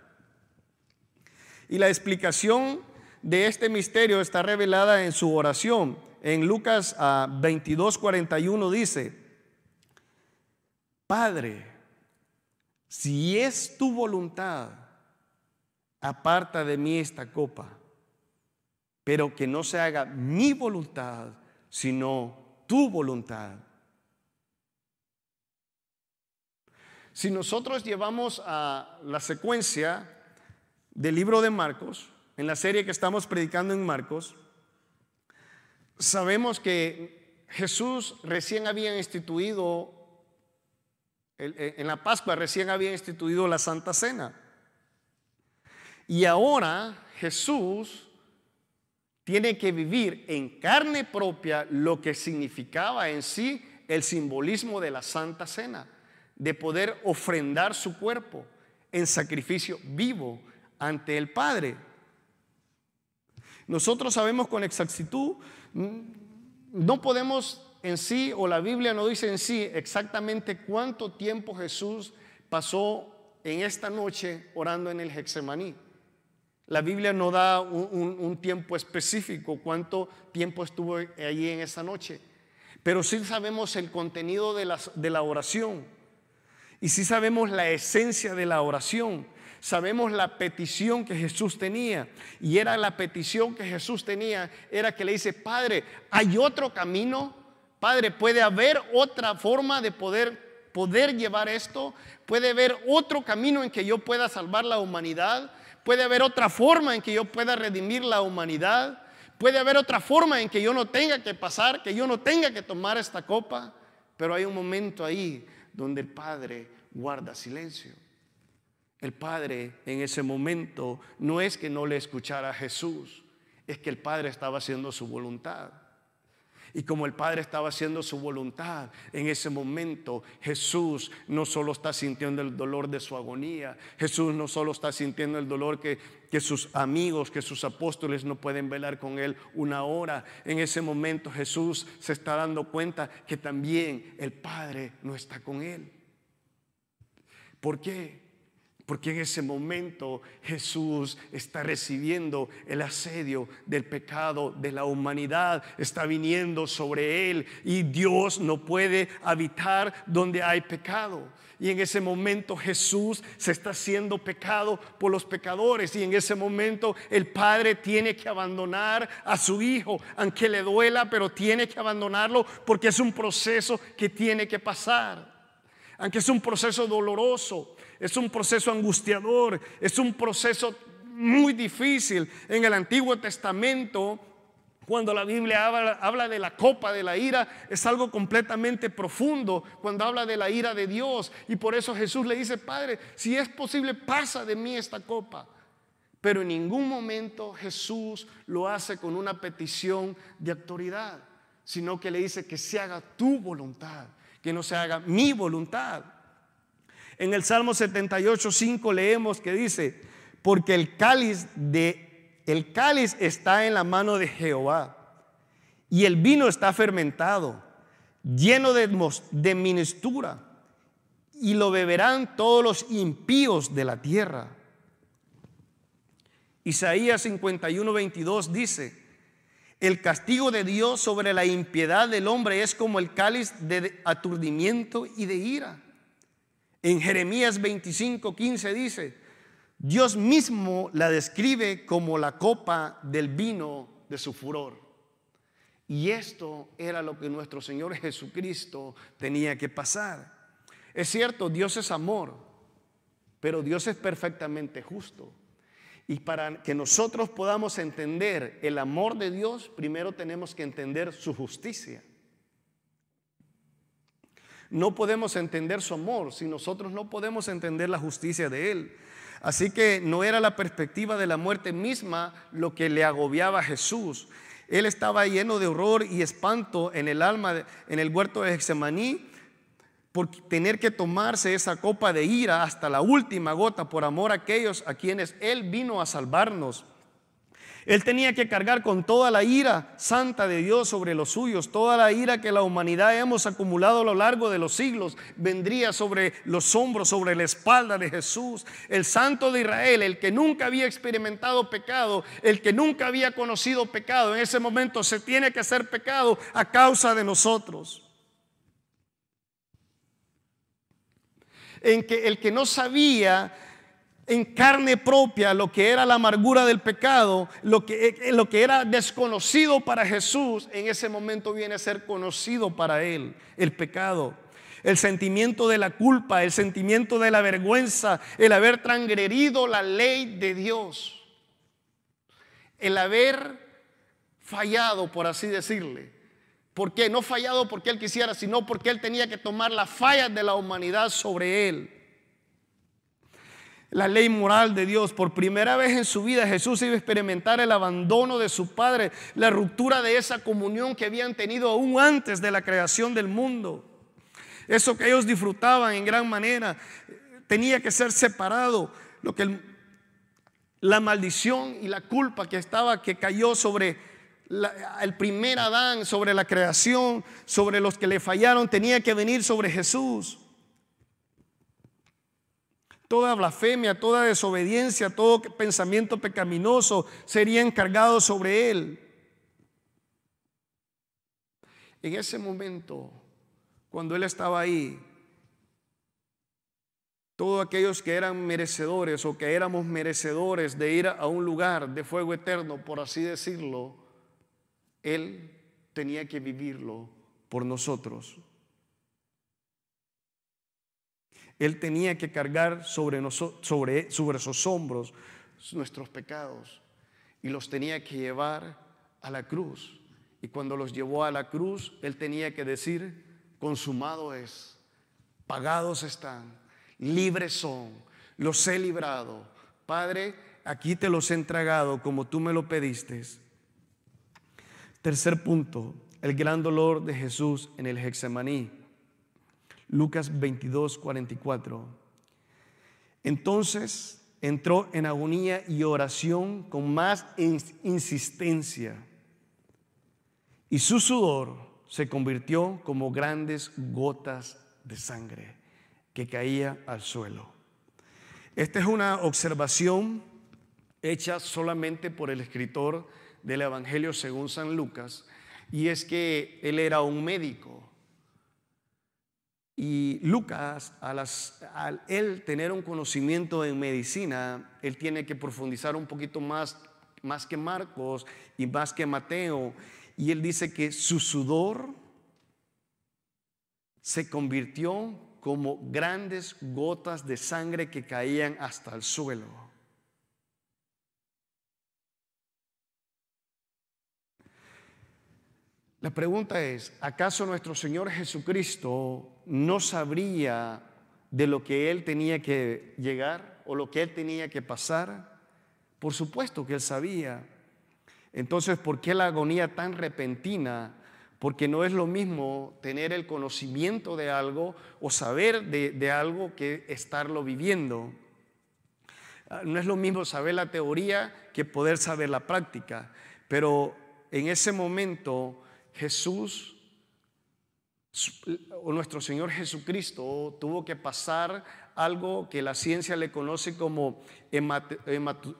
Y la explicación de este misterio está revelada en su oración. En Lucas 22:41 dice: Padre, si es tu voluntad, aparta de mí esta copa, pero que no se haga mi voluntad, sino tu voluntad. Si nosotros llevamos a la secuencia del libro de Marcos, en la serie que estamos predicando en Marcos, sabemos que Jesús recién había instituido, en la Pascua recién había instituido la Santa Cena. Y ahora Jesús tiene que vivir en carne propia lo que significaba en sí el simbolismo de la Santa Cena, de poder ofrendar su cuerpo en sacrificio vivo ante el Padre. Nosotros sabemos con exactitud, no podemos en sí, o la Biblia no dice en sí exactamente cuánto tiempo Jesús pasó en esta noche orando en el Getsemaní. La Biblia no da un tiempo específico, cuánto tiempo estuvo allí en esa noche, pero sí sabemos el contenido de la oración, y sí sabemos la esencia de la oración. Sabemos la petición que Jesús tenía, y era la petición que Jesús tenía, era que le dice: Padre, ¿hay otro camino? Padre, ¿puede haber otra forma de poder llevar esto? ¿Puede haber otro camino en que yo pueda salvar la humanidad? ¿Puede haber otra forma en que yo pueda redimir la humanidad? ¿Puede haber otra forma en que yo no tenga que pasar, que yo no tenga que tomar esta copa? Pero hay un momento ahí donde el Padre guarda silencio. El Padre en ese momento no es que no le escuchara a Jesús, es que el Padre estaba haciendo su voluntad. Y como el Padre estaba haciendo su voluntad, en ese momento Jesús no solo está sintiendo el dolor de su agonía, Jesús no solo está sintiendo el dolor que sus amigos, que sus apóstoles no pueden velar con Él una hora. En ese momento Jesús se está dando cuenta que también el Padre no está con Él. ¿Por qué? Porque en ese momento Jesús está recibiendo el asedio del pecado de la humanidad. Está viniendo sobre él y Dios no puede habitar donde hay pecado. Y en ese momento Jesús se está haciendo pecado por los pecadores. Y en ese momento el Padre tiene que abandonar a su Hijo, aunque le duela, pero tiene que abandonarlo porque es un proceso que tiene que pasar. Aunque es un proceso doloroso, es un proceso angustiador, es un proceso muy difícil. En el Antiguo Testamento, cuando la Biblia habla de la copa de la ira, es algo completamente profundo cuando habla de la ira de Dios. Y por eso Jesús le dice: Padre, si es posible, pasa de mí esta copa. Pero en ningún momento Jesús lo hace con una petición de autoridad, sino que le dice que se haga tu voluntad, que no se haga mi voluntad. En el Salmo 78:5 leemos que dice: porque el cáliz está en la mano de Jehová, y el vino está fermentado, lleno de mixtura, y lo beberán todos los impíos de la tierra. Isaías 51:22 dice: el castigo de Dios sobre la impiedad del hombre es como el cáliz de aturdimiento y de ira. En Jeremías 25:15 dice: Dios mismo la describe como la copa del vino de su furor. Y esto era lo que nuestro Señor Jesucristo tenía que pasar. Es cierto, Dios es amor, pero Dios es perfectamente justo. Y para que nosotros podamos entender el amor de Dios, primero tenemos que entender su justicia. No podemos entender su amor si nosotros no podemos entender la justicia de Él. Así que no era la perspectiva de la muerte misma lo que le agobiaba a Jesús. Él estaba lleno de horror y espanto en el alma, en el huerto de Getsemaní, por tener que tomarse esa copa de ira hasta la última gota por amor a aquellos a quienes Él vino a salvarnos. Él tenía que cargar con toda la ira santa de Dios sobre los suyos. Toda la ira que la humanidad hemos acumulado a lo largo de los siglos vendría sobre los hombros, sobre la espalda de Jesús. El Santo de Israel, el que nunca había experimentado pecado, el que nunca había conocido pecado, en ese momento se tiene que hacer pecado a causa de nosotros. En que el que no sabía en carne propia lo que era la amargura del pecado, lo que era desconocido para Jesús, en ese momento viene a ser conocido para Él, el pecado. El sentimiento de la culpa, el sentimiento de la vergüenza, el haber transgredido la ley de Dios, el haber fallado, por así decirle. ¿Por qué? No fallado porque Él quisiera, sino porque Él tenía que tomar las fallas de la humanidad sobre Él. La ley moral de Dios. Por primera vez en su vida Jesús iba a experimentar el abandono de su Padre, la ruptura de esa comunión que habían tenido aún antes de la creación del mundo. Eso que ellos disfrutaban en gran manera tenía que ser separado. La maldición y la culpa que cayó sobre el primer Adán, sobre la creación, sobre los que le fallaron, tenía que venir sobre Jesús. Toda blasfemia, toda desobediencia, todo pensamiento pecaminoso sería encargado sobre Él. En ese momento, cuando Él estaba ahí, todos aquellos que eran merecedores o que éramos merecedores de ir a un lugar de fuego eterno, por así decirlo, Él tenía que vivirlo por nosotros. Él tenía que cargar sobre sus hombros nuestros pecados y los tenía que llevar a la cruz. Y cuando los llevó a la cruz, Él tenía que decir: consumado es, pagados están, libres son, los he librado. Padre, aquí te los he entregado como tú me lo pediste. Tercer punto, el gran dolor de Jesús en el Getsemaní. Lucas 22:44. Entonces entró en agonía y oración con más insistencia, y su sudor se convirtió como grandes gotas de sangre que caía al suelo. Esta es una observación hecha solamente por el escritor del Evangelio según San Lucas, y es que él era un médico. Y Lucas, al él tener un conocimiento en medicina, él tiene que profundizar un poquito más que Marcos y más que Mateo. Y él dice que su sudor se convirtió como grandes gotas de sangre que caían hasta el suelo. La pregunta es, ¿acaso nuestro Señor Jesucristo no sabría de lo que Él tenía que llegar o lo que Él tenía que pasar? Por supuesto que Él sabía. Entonces, ¿por qué la agonía tan repentina? Porque no es lo mismo tener el conocimiento de algo o saber de algo que estarlo viviendo. No es lo mismo saber la teoría que poder saber la práctica. Pero en ese momento Jesús, o nuestro Señor Jesucristo, tuvo que pasar algo que la ciencia le conoce como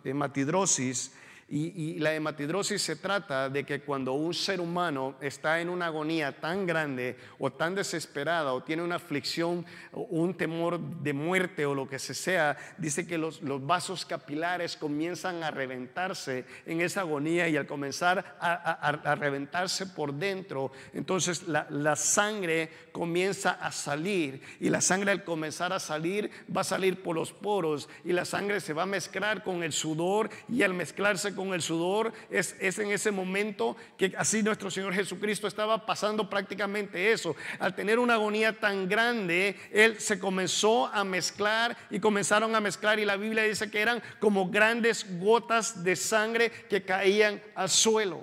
hematidrosis. Y la hematidrosis se trata de que cuando un ser humano está en una agonía tan grande o tan desesperada o tiene una aflicción o un temor de muerte o lo que sea, dice que los vasos capilares comienzan a reventarse en esa agonía, y al comenzar a reventarse por dentro, entonces la sangre comienza a salir, y la sangre al comenzar a salir va a salir por los poros, y la sangre se va a mezclar con el sudor, y al mezclarse con el sudor es en ese momento que así nuestro Señor Jesucristo estaba pasando prácticamente eso. Al tener una agonía tan grande, Él se comenzó a mezclar y comenzaron a mezclar, y la Biblia dice que eran como grandes gotas de sangre que caían al suelo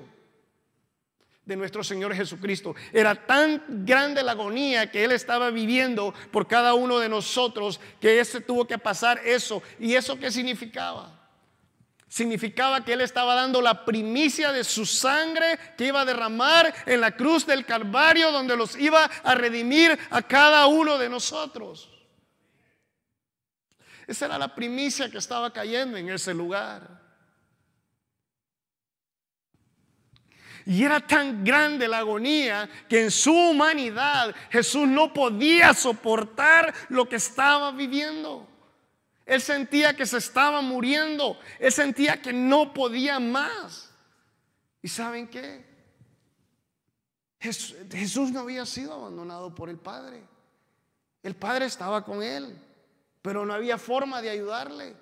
de nuestro Señor Jesucristo. Era tan grande la agonía que Él estaba viviendo por cada uno de nosotros, que ese tuvo que pasar eso. ¿Y eso qué significaba? Significaba que Él estaba dando la primicia de su sangre que iba a derramar en la cruz del Calvario, donde los iba a redimir a cada uno de nosotros. Esa era la primicia que estaba cayendo en ese lugar. Y era tan grande la agonía que en su humanidad Jesús no podía soportar lo que estaba viviendo. Él sentía que se estaba muriendo. Él sentía que no podía más. ¿Y saben qué? Jesús no había sido abandonado por el Padre. El Padre estaba con Él, pero no había forma de ayudarle.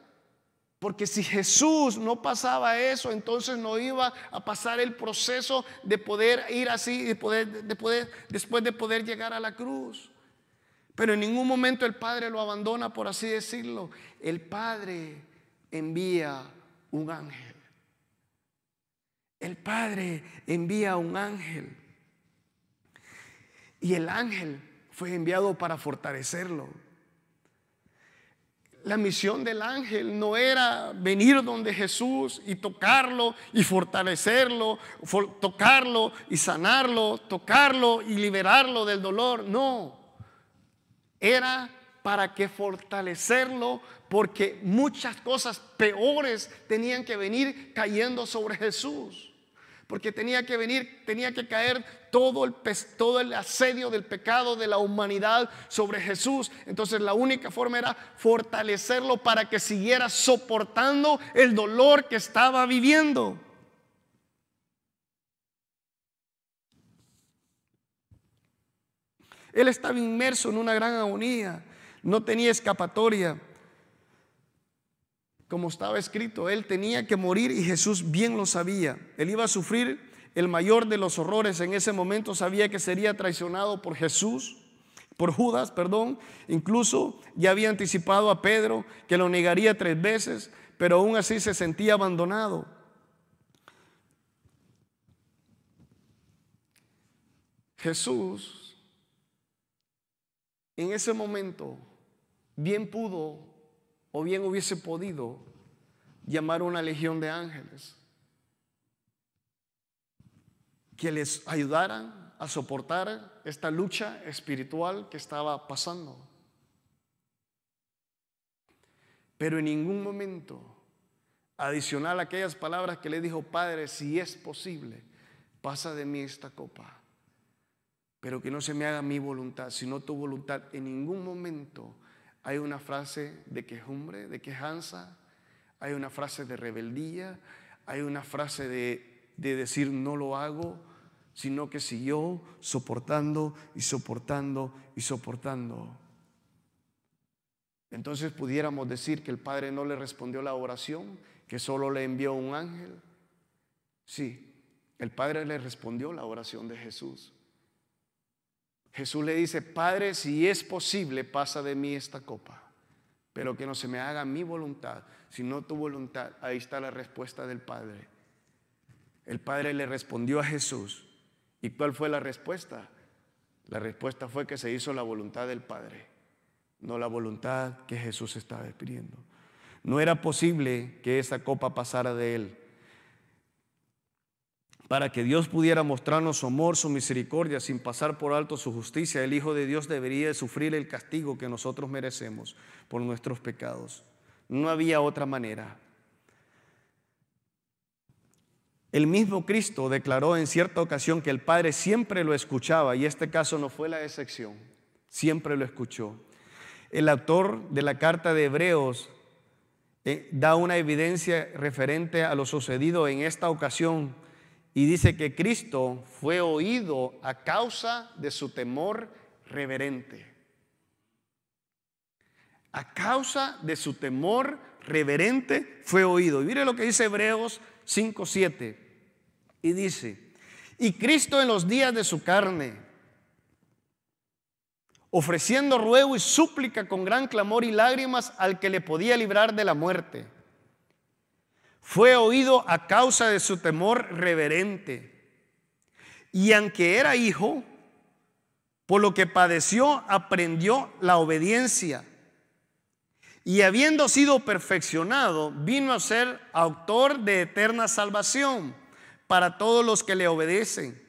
Porque si Jesús no pasaba eso, entonces no iba a pasar el proceso de poder ir así, después de poder llegar a la cruz. Pero en ningún momento el Padre lo abandona, por así decirlo. El Padre envía un ángel. El Padre envía un ángel. Y el ángel fue enviado para fortalecerlo. La misión del ángel no era venir donde Jesús y tocarlo y fortalecerlo, tocarlo y sanarlo, tocarlo y liberarlo del dolor. No. Era para que fortalecerlo, porque muchas cosas peores tenían que venir cayendo sobre Jesús. Porque tenía que caer todo el asedio del pecado de la humanidad sobre Jesús. Entonces la única forma era fortalecerlo para que siguiera soportando el dolor que estaba viviendo. Él estaba inmerso en una gran agonía, no tenía escapatoria. Como estaba escrito, Él tenía que morir, y Jesús bien lo sabía. Él iba a sufrir el mayor de los horrores. En ese momento sabía que sería traicionado por Judas, incluso ya había anticipado a Pedro que lo negaría 3 veces, pero aún así se sentía abandonado. Jesús en ese momento bien pudo o bien hubiese podido llamar a una legión de ángeles que les ayudaran a soportar esta lucha espiritual que estaba pasando. Pero en ningún momento, adicional a aquellas palabras que le dijo: Padre, si es posible, pasa de mí esta copa, pero que no se me haga mi voluntad, sino tu voluntad. En ningún momento hay una frase de quejumbre, de quejanza, hay una frase de rebeldía, hay una frase de decir no lo hago, sino que siguió soportando y soportando y soportando. Entonces pudiéramos decir que el Padre no le respondió la oración, que solo le envió un ángel. Sí, el Padre le respondió la oración de Jesús. Jesús le dice: Padre, si es posible, pasa de mí esta copa, pero que no se me haga mi voluntad, sino tu voluntad. Ahí está la respuesta del Padre. El Padre le respondió a Jesús. ¿Y cuál fue la respuesta? La respuesta fue que se hizo la voluntad del Padre, no la voluntad que Jesús estaba pidiendo. No era posible que esa copa pasara de Él. Para que Dios pudiera mostrarnos su amor, su misericordia, sin pasar por alto su justicia, el Hijo de Dios debería sufrir el castigo que nosotros merecemos por nuestros pecados. No había otra manera. El mismo Cristo declaró en cierta ocasión que el Padre siempre lo escuchaba, y este caso no fue la excepción. Siempre lo escuchó. El autor de la carta de Hebreos da una evidencia referente a lo sucedido en esta ocasión y dice que Cristo fue oído a causa de su temor reverente. A causa de su temor reverente fue oído. Y mire lo que dice Hebreos 5:7, y dice: y Cristo en los días de su carne, ofreciendo ruego y súplica con gran clamor y lágrimas al que le podía librar de la muerte, fue oído a causa de su temor reverente. Y aunque era hijo, por lo que padeció, aprendió la obediencia. Y habiendo sido perfeccionado, vino a ser autor de eterna salvación para todos los que le obedecen.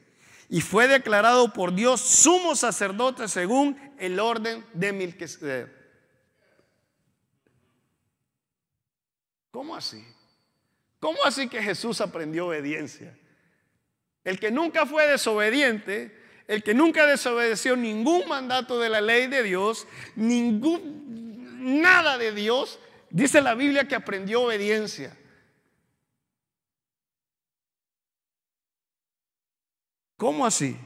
Y fue declarado por Dios sumo sacerdote según el orden de Melquisedec. ¿Cómo así? ¿Cómo así que Jesús aprendió obediencia? El que nunca fue desobediente, el que nunca desobedeció ningún mandato de la ley de Dios, nada de Dios, dice la Biblia que aprendió obediencia. ¿Cómo así?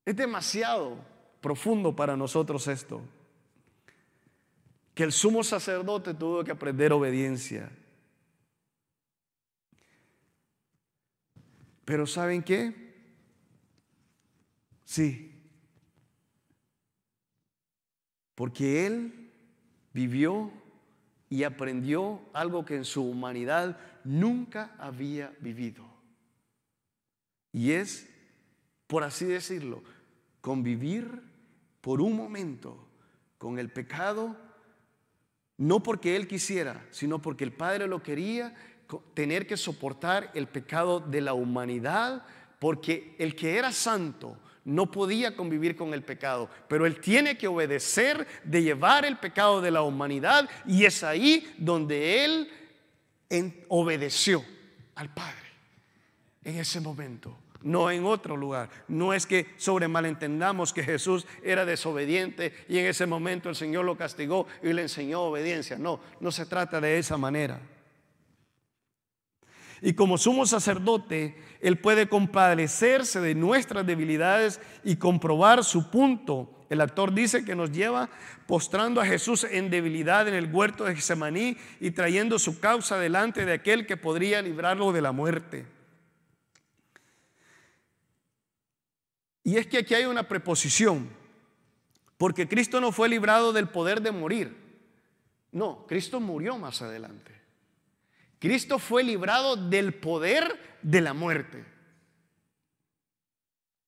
Es demasiado profundo para nosotros esto, que el sumo sacerdote tuvo que aprender obediencia. Pero ¿saben qué? Sí, porque él vivió y aprendió algo que en su humanidad nunca había vivido. Y es, por así decirlo, convivir por un momento con el pecado, no porque él quisiera, sino porque el Padre lo quería, tener que soportar el pecado de la humanidad, porque el que era santo no podía convivir con el pecado, pero él tiene que obedecer de llevar el pecado de la humanidad, y es ahí donde él obedeció al Padre en ese momento, no en otro lugar. No es que sobremalentendamos que Jesús era desobediente y en ese momento el Señor lo castigó y le enseñó obediencia. No, no se trata de esa manera. Y como sumo sacerdote, Él puede compadecerse de nuestras debilidades y comprobar su punto. El autor dice que nos lleva postrando a Jesús en debilidad en el huerto de Getsemaní y trayendo su causa delante de aquel que podría librarlo de la muerte. Y es que aquí hay una preposición, porque Cristo no fue librado del poder de morir. No, Cristo murió más adelante. Cristo fue librado del poder de la muerte.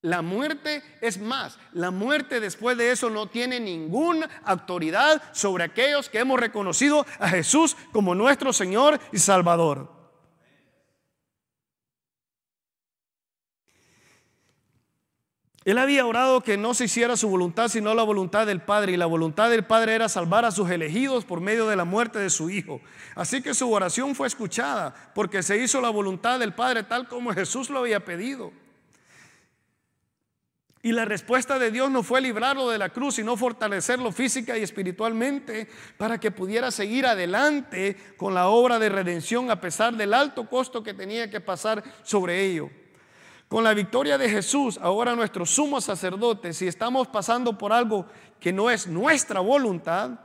La muerte es más, la muerte después de eso no tiene ninguna autoridad sobre aquellos que hemos reconocido a Jesús como nuestro Señor y Salvador. Él había orado que no se hiciera su voluntad sino la voluntad del Padre, y la voluntad del Padre era salvar a sus elegidos por medio de la muerte de su Hijo. Así que su oración fue escuchada, porque se hizo la voluntad del Padre tal como Jesús lo había pedido. Y la respuesta de Dios no fue librarlo de la cruz, sino fortalecerlo física y espiritualmente para que pudiera seguir adelante con la obra de redención a pesar del alto costo que tenía que pasar sobre ello. Con la victoria de Jesús, ahora nuestro sumo sacerdote, si estamos pasando por algo que no es nuestra voluntad,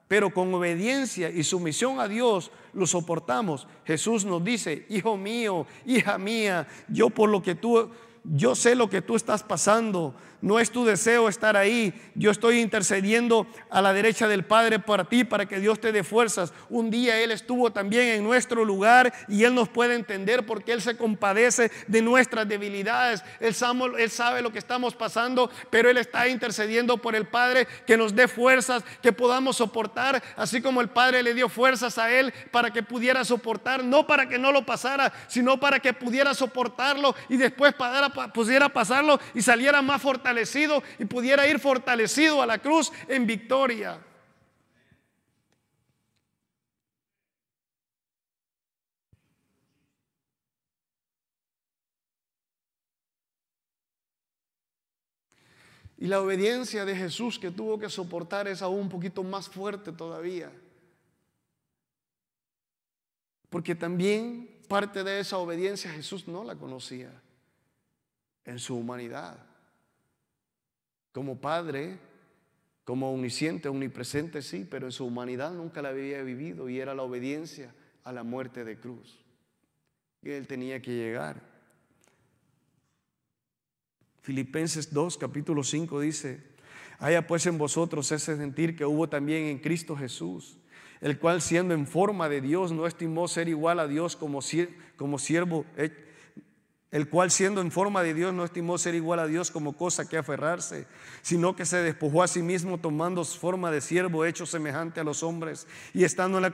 pero con obediencia y sumisión a Dios lo soportamos. Jesús nos dice: hijo mío, hija mía, yo sé lo que tú estás pasando. No es tu deseo estar ahí. Yo estoy intercediendo a la derecha del Padre para ti, para que Dios te dé fuerzas. Un día Él estuvo también en nuestro lugar y Él nos puede entender porque Él se compadece de nuestras debilidades. Él sabe lo que estamos pasando, pero Él está intercediendo por el Padre que nos dé fuerzas, que podamos soportar, así como el Padre le dio fuerzas a Él para que pudiera soportar, no para que no lo pasara, sino para que pudiera soportarlo y después pudiera pasarlo y saliera más fortalecido y pudiera ir fortalecido a la cruz en victoria. Y la obediencia de Jesús que tuvo que soportar es aún un poquito más fuerte todavía, porque también parte de esa obediencia Jesús no la conocía en su humanidad. Como Padre, como omnisciente, omnipresente, sí, pero en su humanidad nunca la había vivido, y era la obediencia a la muerte de cruz que Él tenía que llegar. Filipenses 2, capítulo 5 dice: haya pues en vosotros ese sentir que hubo también en Cristo Jesús, el cual siendo en forma de Dios no estimó ser igual a Dios como siervo, el cual siendo en forma de Dios no estimó ser igual a Dios como cosa que aferrarse, sino que se despojó a sí mismo, tomando forma de siervo, hecho semejante a los hombres, y estando en la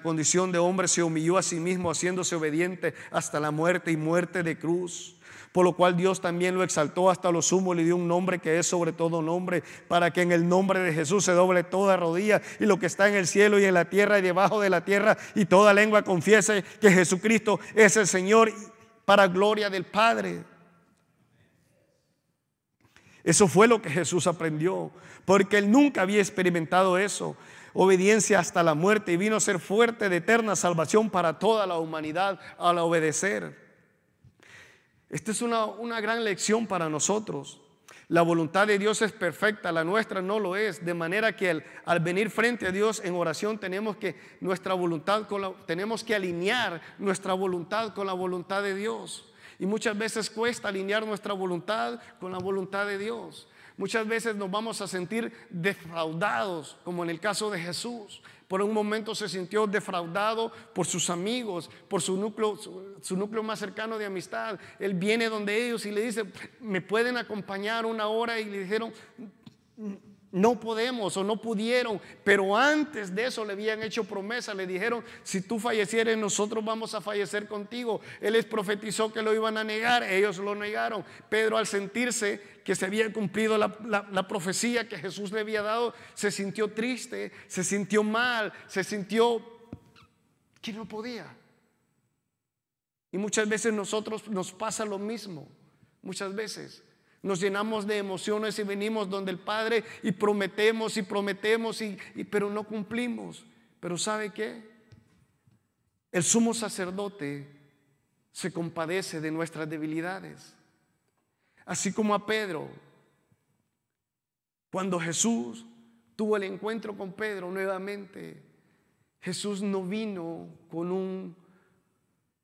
condición de hombre se humilló a sí mismo, haciéndose obediente hasta la muerte y muerte de cruz. Por lo cual Dios también lo exaltó hasta lo sumo, le dio un nombre que es sobre todo nombre, para que en el nombre de Jesús se doble toda rodilla, y lo que está en el cielo y en la tierra y debajo de la tierra, y toda lengua confiese que Jesucristo es el Señor, para gloria del Padre. Eso fue lo que Jesús aprendió, porque Él nunca había experimentado eso, obediencia hasta la muerte, y vino a ser fuerte de eterna salvación para toda la humanidad al obedecer. Esta es una gran lección para nosotros. La voluntad de Dios es perfecta, la nuestra no lo es, de manera que al venir frente a Dios en oración tenemos que alinear nuestra voluntad con la voluntad de Dios. Y muchas veces cuesta alinear nuestra voluntad con la voluntad de Dios. Muchas veces nos vamos a sentir defraudados, como en el caso de Jesús. Por un momento se sintió defraudado por sus amigos, por su núcleo más cercano de amistad. Él viene donde ellos y le dice: ¿me pueden acompañar una hora? Y le dijeron: no podemos, o no pudieron. Pero antes de eso le habían hecho promesa. Le dijeron: si tú fallecieres, nosotros vamos a fallecer contigo. Él les profetizó que lo iban a negar, ellos lo negaron. Pedro, al sentirse que se había cumplido la profecía que Jesús le había dado, se sintió triste, se sintió mal, se sintió que no podía. Y muchas veces nosotros nos pasa lo mismo. Muchas veces nos llenamos de emociones y venimos donde el Padre y prometemos, pero no cumplimos. Pero ¿sabe qué? El sumo sacerdote se compadece de nuestras debilidades. Así como a Pedro, cuando Jesús tuvo el encuentro con Pedro nuevamente, Jesús no vino con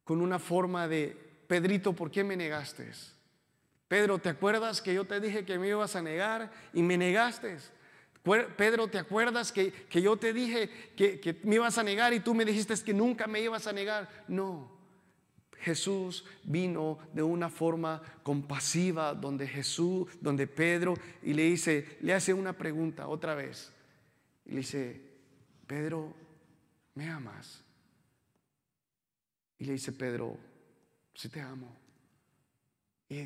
una forma de: Pedrito, ¿por qué me negaste? Pedro, ¿te acuerdas que yo te dije que me ibas a negar y me negaste? Pedro, ¿te acuerdas que yo te dije que me ibas a negar y tú me dijiste que nunca me ibas a negar? No. Jesús vino de una forma compasiva, donde Pedro, y le hace una pregunta otra vez. Y le dice: Pedro, ¿me amas? Y le dice Pedro: sí te amo. Y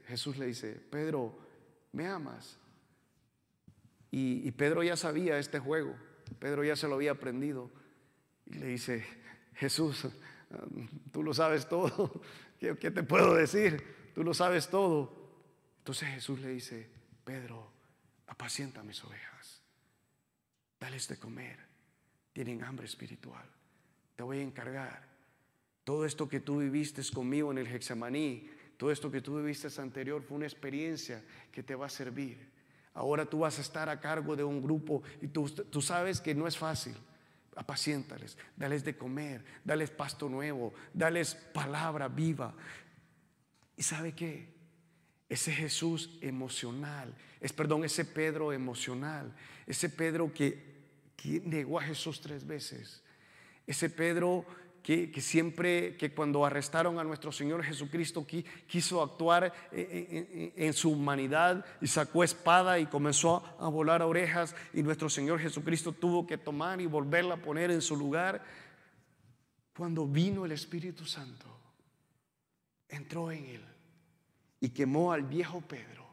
Jesús le dice, Pedro, ¿me amas? Y Pedro ya sabía este juego, Pedro ya se lo había aprendido. Y le dice, Jesús, tú lo sabes todo, ¿qué te puedo decir? Tú lo sabes todo. Entonces Jesús le dice, Pedro, apacienta mis ovejas, dales de comer, tienen hambre espiritual, te voy a encargar. Todo esto que tú viviste conmigo en el Getsemaní, todo esto que tú viviste anterior fue una experiencia que te va a servir. Ahora tú vas a estar a cargo de un grupo y tú sabes que no es fácil. Apaciéntales, dales de comer, dales pasto nuevo, dales palabra viva. ¿Y sabe qué? Ese Jesús emocional, ese Pedro emocional, ese Pedro que negó a Jesús 3 veces, ese Pedro que siempre, que cuando arrestaron a nuestro Señor Jesucristo quiso actuar en su humanidad y sacó espada y comenzó a volar orejas, y nuestro Señor Jesucristo tuvo que tomar y volverla a poner en su lugar. Cuando vino el Espíritu Santo, entró en él y quemó al viejo Pedro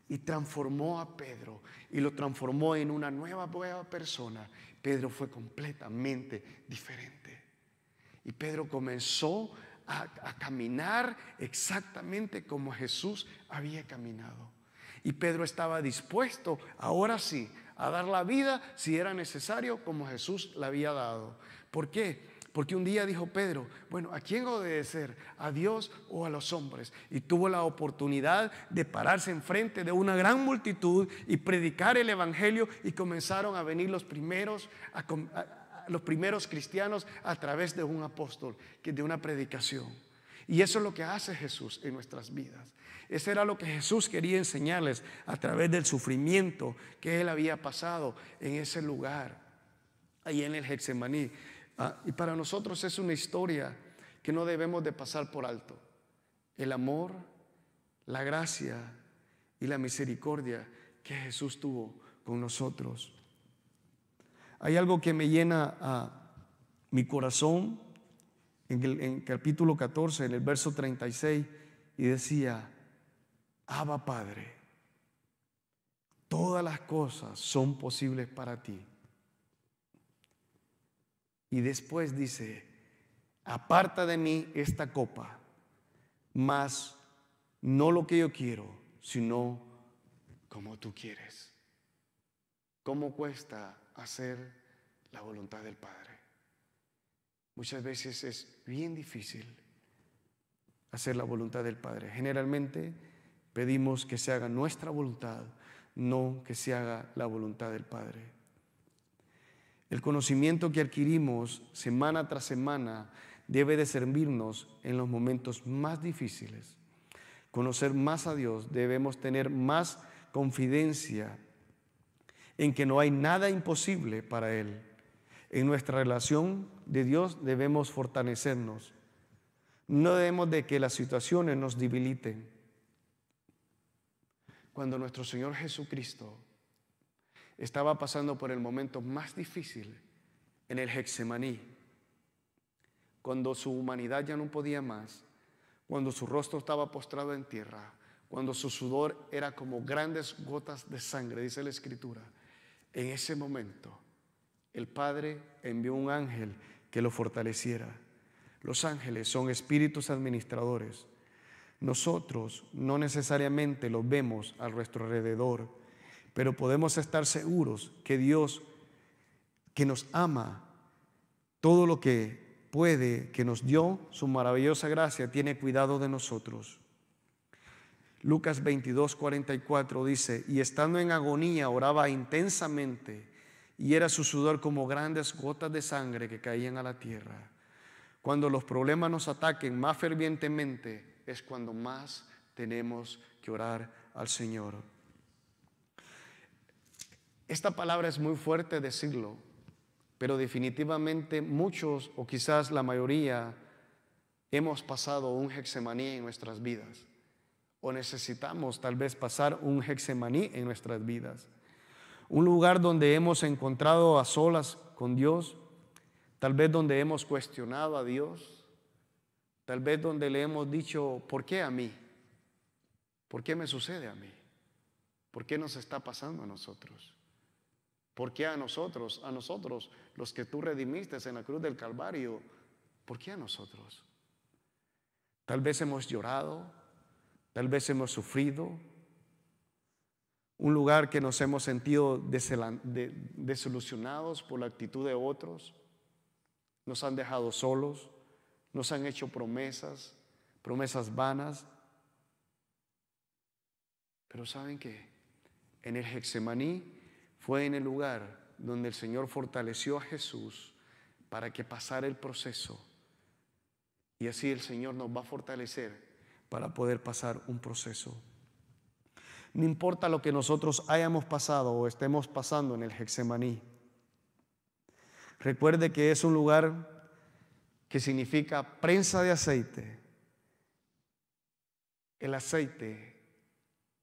y transformó a Pedro y lo transformó en una nueva persona. Pedro fue completamente diferente. Y Pedro comenzó a caminar exactamente como Jesús había caminado. Y Pedro estaba dispuesto, ahora sí, a dar la vida si era necesario, como Jesús la había dado. ¿Por qué? Porque un día dijo Pedro, bueno, ¿a quién obedecer? ¿A Dios o a los hombres? Y tuvo la oportunidad de pararse enfrente de una gran multitud y predicar el evangelio, y comenzaron a venir los primeros cristianos a través de un apóstol, de una predicación. Y eso es lo que hace Jesús en nuestras vidas. Eso era lo que Jesús quería enseñarles a través del sufrimiento que él había pasado en ese lugar, ahí en el Getsemaní. Y para nosotros es una historia que no debemos de pasar por alto. El amor, la gracia y la misericordia que Jesús tuvo con nosotros. Hay algo que me llena a mi corazón en el capítulo 14, en el verso 36, y decía, Abba Padre, todas las cosas son posibles para ti. Y después dice, aparta de mí esta copa, mas no lo que yo quiero, sino como tú quieres. ¿Cómo cuesta hacer la voluntad del Padre? Muchas veces es bien difícil hacer la voluntad del Padre. Generalmente pedimos que se haga nuestra voluntad, no que se haga la voluntad del Padre. El conocimiento que adquirimos semana tras semana debe de servirnos en los momentos más difíciles. Conocer más a Dios, debemos tener más confidencia en que no hay nada imposible para Él. En nuestra relación de Dios debemos fortalecernos. No debemos de que las situaciones nos debiliten. Cuando nuestro Señor Jesucristo estaba pasando por el momento más difícil en el Getsemaní, cuando su humanidad ya no podía más, cuando su rostro estaba postrado en tierra, cuando su sudor era como grandes gotas de sangre, dice la Escritura, en ese momento el Padre envió un ángel que lo fortaleciera. Los ángeles son espíritus administradores. Nosotros no necesariamente los vemos a nuestro alrededor, pero podemos estar seguros que Dios, que nos ama, todo lo que puede, que nos dio su maravillosa gracia, tiene cuidado de nosotros. Lucas 22:44 dice, y estando en agonía oraba intensamente, y era su sudor como grandes gotas de sangre que caían a la tierra. Cuando los problemas nos ataquen más fervientemente, es cuando más tenemos que orar al Señor. Esta palabra es muy fuerte decirlo, pero definitivamente muchos, o quizás la mayoría, hemos pasado un Getsemaní en nuestras vidas, o necesitamos tal vez pasar un Getsemaní en nuestras vidas. Un lugar donde hemos encontrado a solas con Dios, tal vez donde hemos cuestionado a Dios, tal vez donde le hemos dicho, ¿por qué a mí? ¿por qué me sucede a mí? ¿Por qué nos está pasando a nosotros? ¿Por qué a nosotros los que tú redimiste en la cruz del Calvario? ¿Por qué a nosotros? Tal vez hemos llorado, tal vez hemos sufrido, un lugar que nos hemos sentido desilusionados por la actitud de otros, nos han dejado solos, nos han hecho promesas vanas. Pero ¿saben qué? En el Getsemaní fue en el lugar donde el Señor fortaleció a Jesús para que pasara el proceso. Y así el Señor nos va a fortalecer para poder pasar un proceso. No importa lo que nosotros hayamos pasado o estemos pasando en el Getsemaní. Recuerde que es un lugar que significa prensa de aceite. El aceite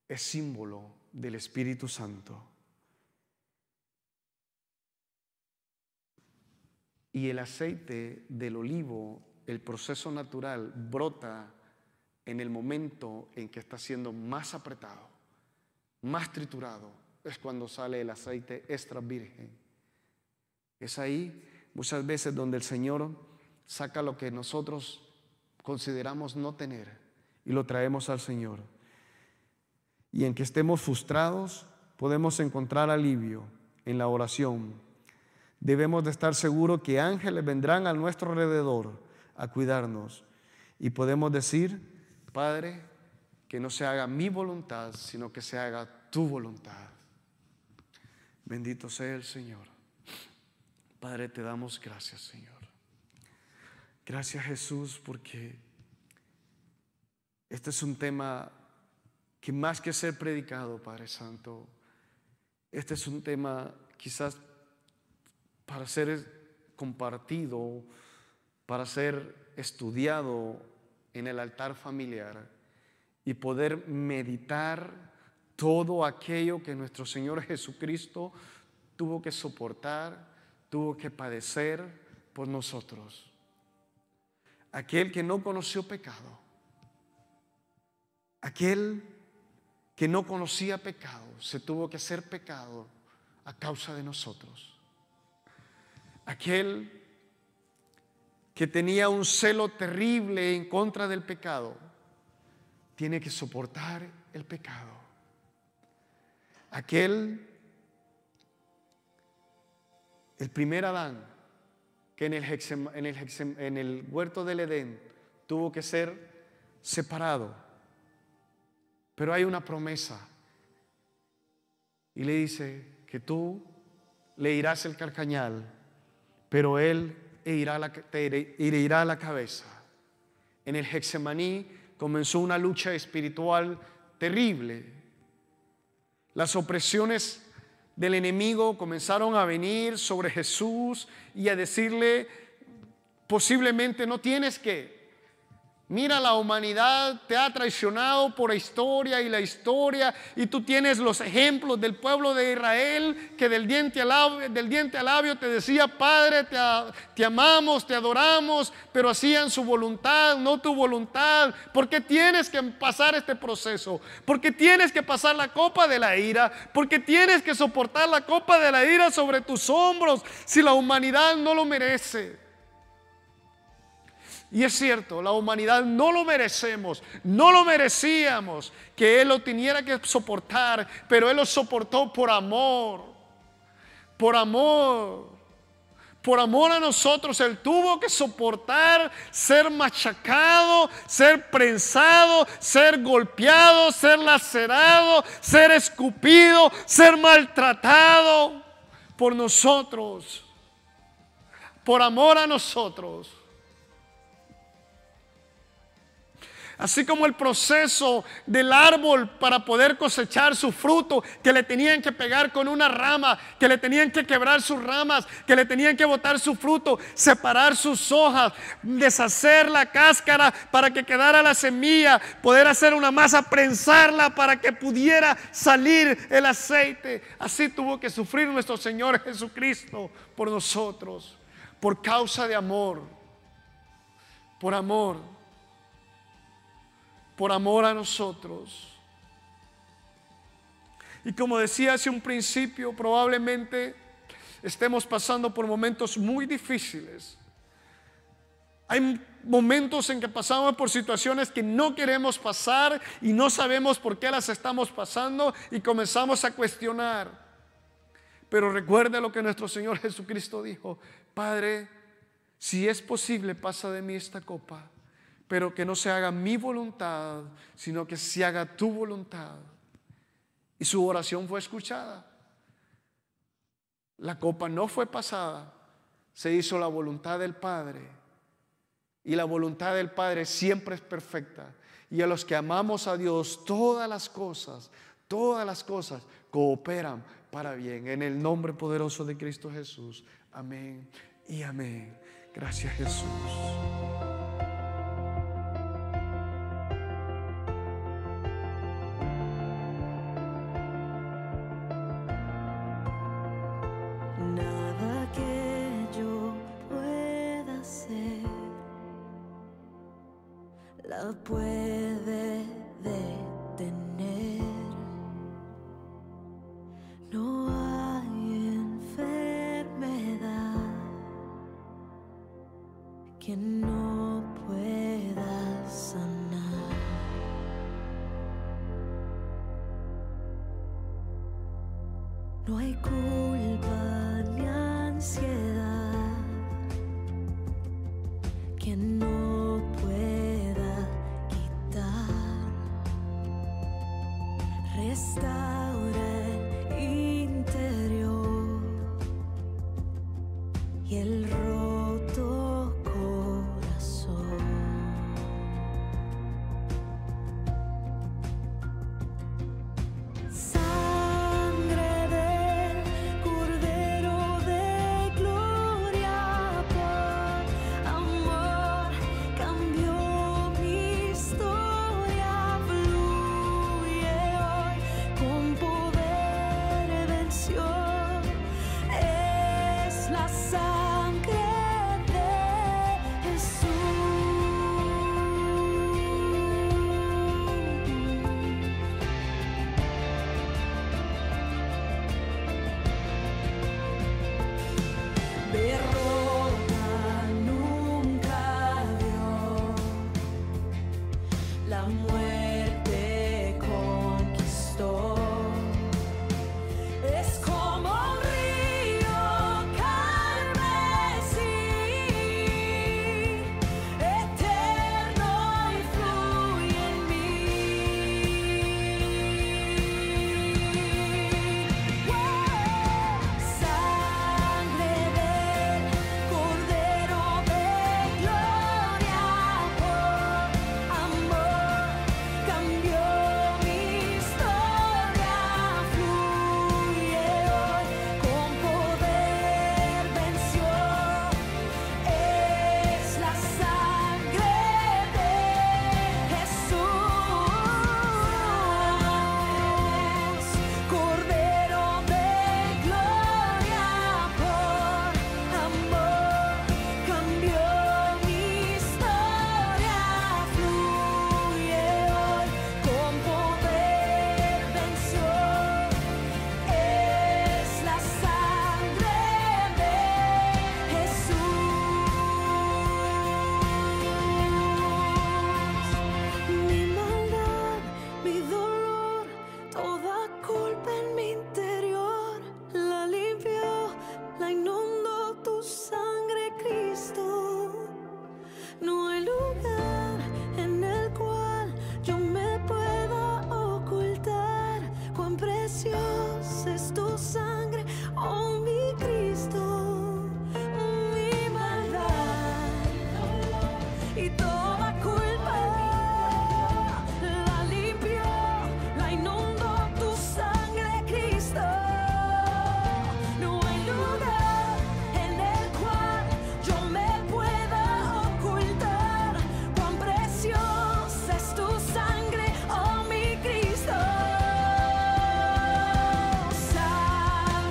es símbolo del Espíritu Santo. Y el aceite del olivo, el proceso natural, brota en el momento en que está siendo más apretado, más triturado. Es cuando sale el aceite extra virgen. Es ahí muchas veces donde el Señor saca lo que nosotros consideramos no tener y lo traemos al Señor. Y en que estemos frustrados, podemos encontrar alivio en la oración. Debemos de estar seguros que ángeles vendrán a nuestro alrededor a cuidarnos. Y podemos decir: Padre, que no se haga mi voluntad, sino que se haga tu voluntad. Bendito sea el Señor. Padre, te damos gracias, Señor. Gracias, Jesús, porque este es un tema que más que ser predicado, Padre Santo, este es un tema quizás para ser compartido, para ser estudiado en el altar familiar y poder meditar todo aquello que nuestro Señor Jesucristo tuvo que soportar, tuvo que padecer por nosotros. Aquel que no conoció pecado, aquel que no conocía pecado, se tuvo que hacer pecado a causa de nosotros. Aquel que tenía un celo terrible en contra del pecado, tiene que soportar el pecado. Aquel, el primer Adán, que en el huerto del Edén tuvo que ser separado. Pero hay una promesa y le dice que tú le irás el carcañal, pero él te herirá la cabeza. En el Getsemaní comenzó una lucha espiritual terrible. Las opresiones del enemigo comenzaron a venir sobre Jesús y a decirle: posiblemente no tienes que. Mira, la humanidad te ha traicionado por la historia, y tú tienes los ejemplos del pueblo de Israel que del diente al labio te decía: Padre, te amamos, te adoramos, pero hacían su voluntad, no tu voluntad. ¿Por qué tienes que pasar este proceso? ¿Por qué tienes que pasar la copa de la ira? ¿Por qué tienes que soportar la copa de la ira sobre tus hombros si la humanidad no lo merece? Y es cierto, la humanidad no lo merecemos, no lo merecíamos que Él lo tuviera que soportar, pero Él lo soportó por amor, por amor. Por amor a nosotros, Él tuvo que soportar ser machacado, ser prensado, ser golpeado, ser lacerado, ser escupido, ser maltratado por nosotros, por amor a nosotros. Así como el proceso del árbol para poder cosechar su fruto, que le tenían que pegar con una rama, que le tenían que quebrar sus ramas, que le tenían que botar su fruto, separar sus hojas, deshacer la cáscara para que quedara la semilla, poder hacer una masa, prensarla para que pudiera salir el aceite. Así tuvo que sufrir nuestro Señor Jesucristo por nosotros, por causa de amor, por amor a nosotros. Y como decía hace un principio, probablemente estemos pasando por momentos muy difíciles. Hay momentos en que pasamos por situaciones que no queremos pasar y no sabemos por qué las estamos pasando y comenzamos a cuestionar. Pero recuerde lo que nuestro Señor Jesucristo dijo: Padre, si es posible, pasa de mí esta copa, pero que no se haga mi voluntad, sino que se haga tu voluntad. Y su oración fue escuchada. La copa no fue pasada, se hizo la voluntad del Padre. Y la voluntad del Padre siempre es perfecta. Y a los que amamos a Dios, todas las cosas cooperan para bien. En el nombre poderoso de Cristo Jesús. Amén y amén. Gracias, Jesús. Nada que yo pueda hacer la puede detener. No hay enfermedad que no pueda sanar. No hay culpa ni ansiedad que no pueda quitar. Restaura el interior y el roto corazón. Sangre del Cordero de gloria, por amor cambió mi historia. Fluye hoy, con poder venció. Es la sangre de Jesús. Derrota nunca dio, la muerte conquistó. Es como un río carmesí, eterno y fluye en Sangre del Cordero de gloria, por amor cambió mi historia. Fluye hoy, con poder venció. Es la sangre de Jesús. Cordero de gloria, por amor cambió mi historia. Fluye hoy, con poder venció. Es la sangre de Jesús. Mi maldad, mi dolor, toda culpa en mi interior, la limpió, la inundó tu sangre, Cristo. No hay lugar en el cual yo me pueda ocultar. Cuán preciosa es tu sangre, oh mi Cristo. Mi maldad y toda culpa la limpió, la inundó tu sangre, Cristo. No hay lugar en el cual yo me pueda ocultar. Cuán preciosa es tu sangre, oh mi Cristo. Sangre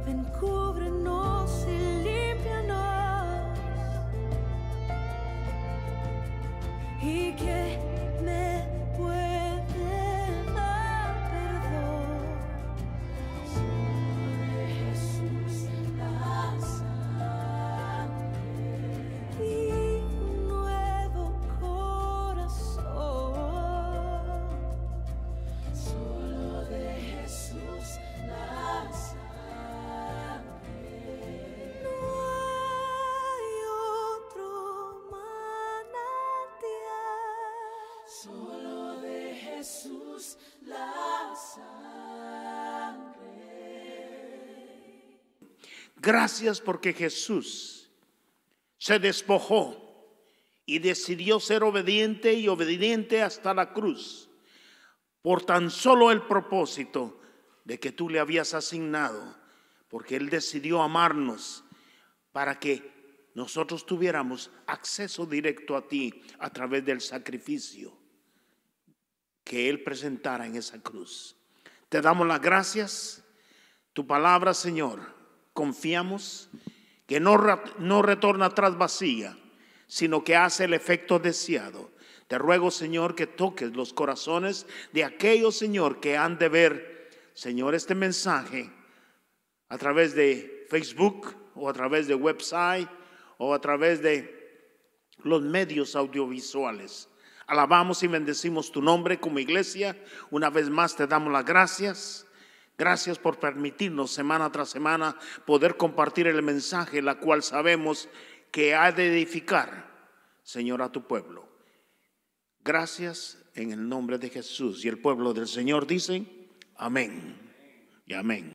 ven, cúbrenos y límpianos. Y que me puede dar perdón. Solo de Jesús la sangre y un nuevo corazón. Solo de Jesús la sangre. No hay otro manantial. Solo de Jesús la sangre. Gracias porque Jesús se despojó y decidió ser obediente y obediente hasta la cruz por tan solo el propósito de que tú le habías asignado, porque Él decidió amarnos para que nosotros tuviéramos acceso directo a ti a través del sacrificio que Él presentara en esa cruz. Te damos las gracias. Tu palabra, Señor, confiamos que no retorna atrás vacía, sino que hace el efecto deseado. Te ruego, Señor, que toques los corazones de aquellos, Señor, que han de ver, Señor, este mensaje a través de Facebook o a través de website o a través de los medios audiovisuales. Alabamos y bendecimos tu nombre como iglesia. Una vez más te damos las gracias. Gracias por permitirnos semana tras semana poder compartir el mensaje, la cual sabemos que ha de edificar, Señor, a tu pueblo. Gracias en el nombre de Jesús. Y el pueblo del Señor dice amén y amén.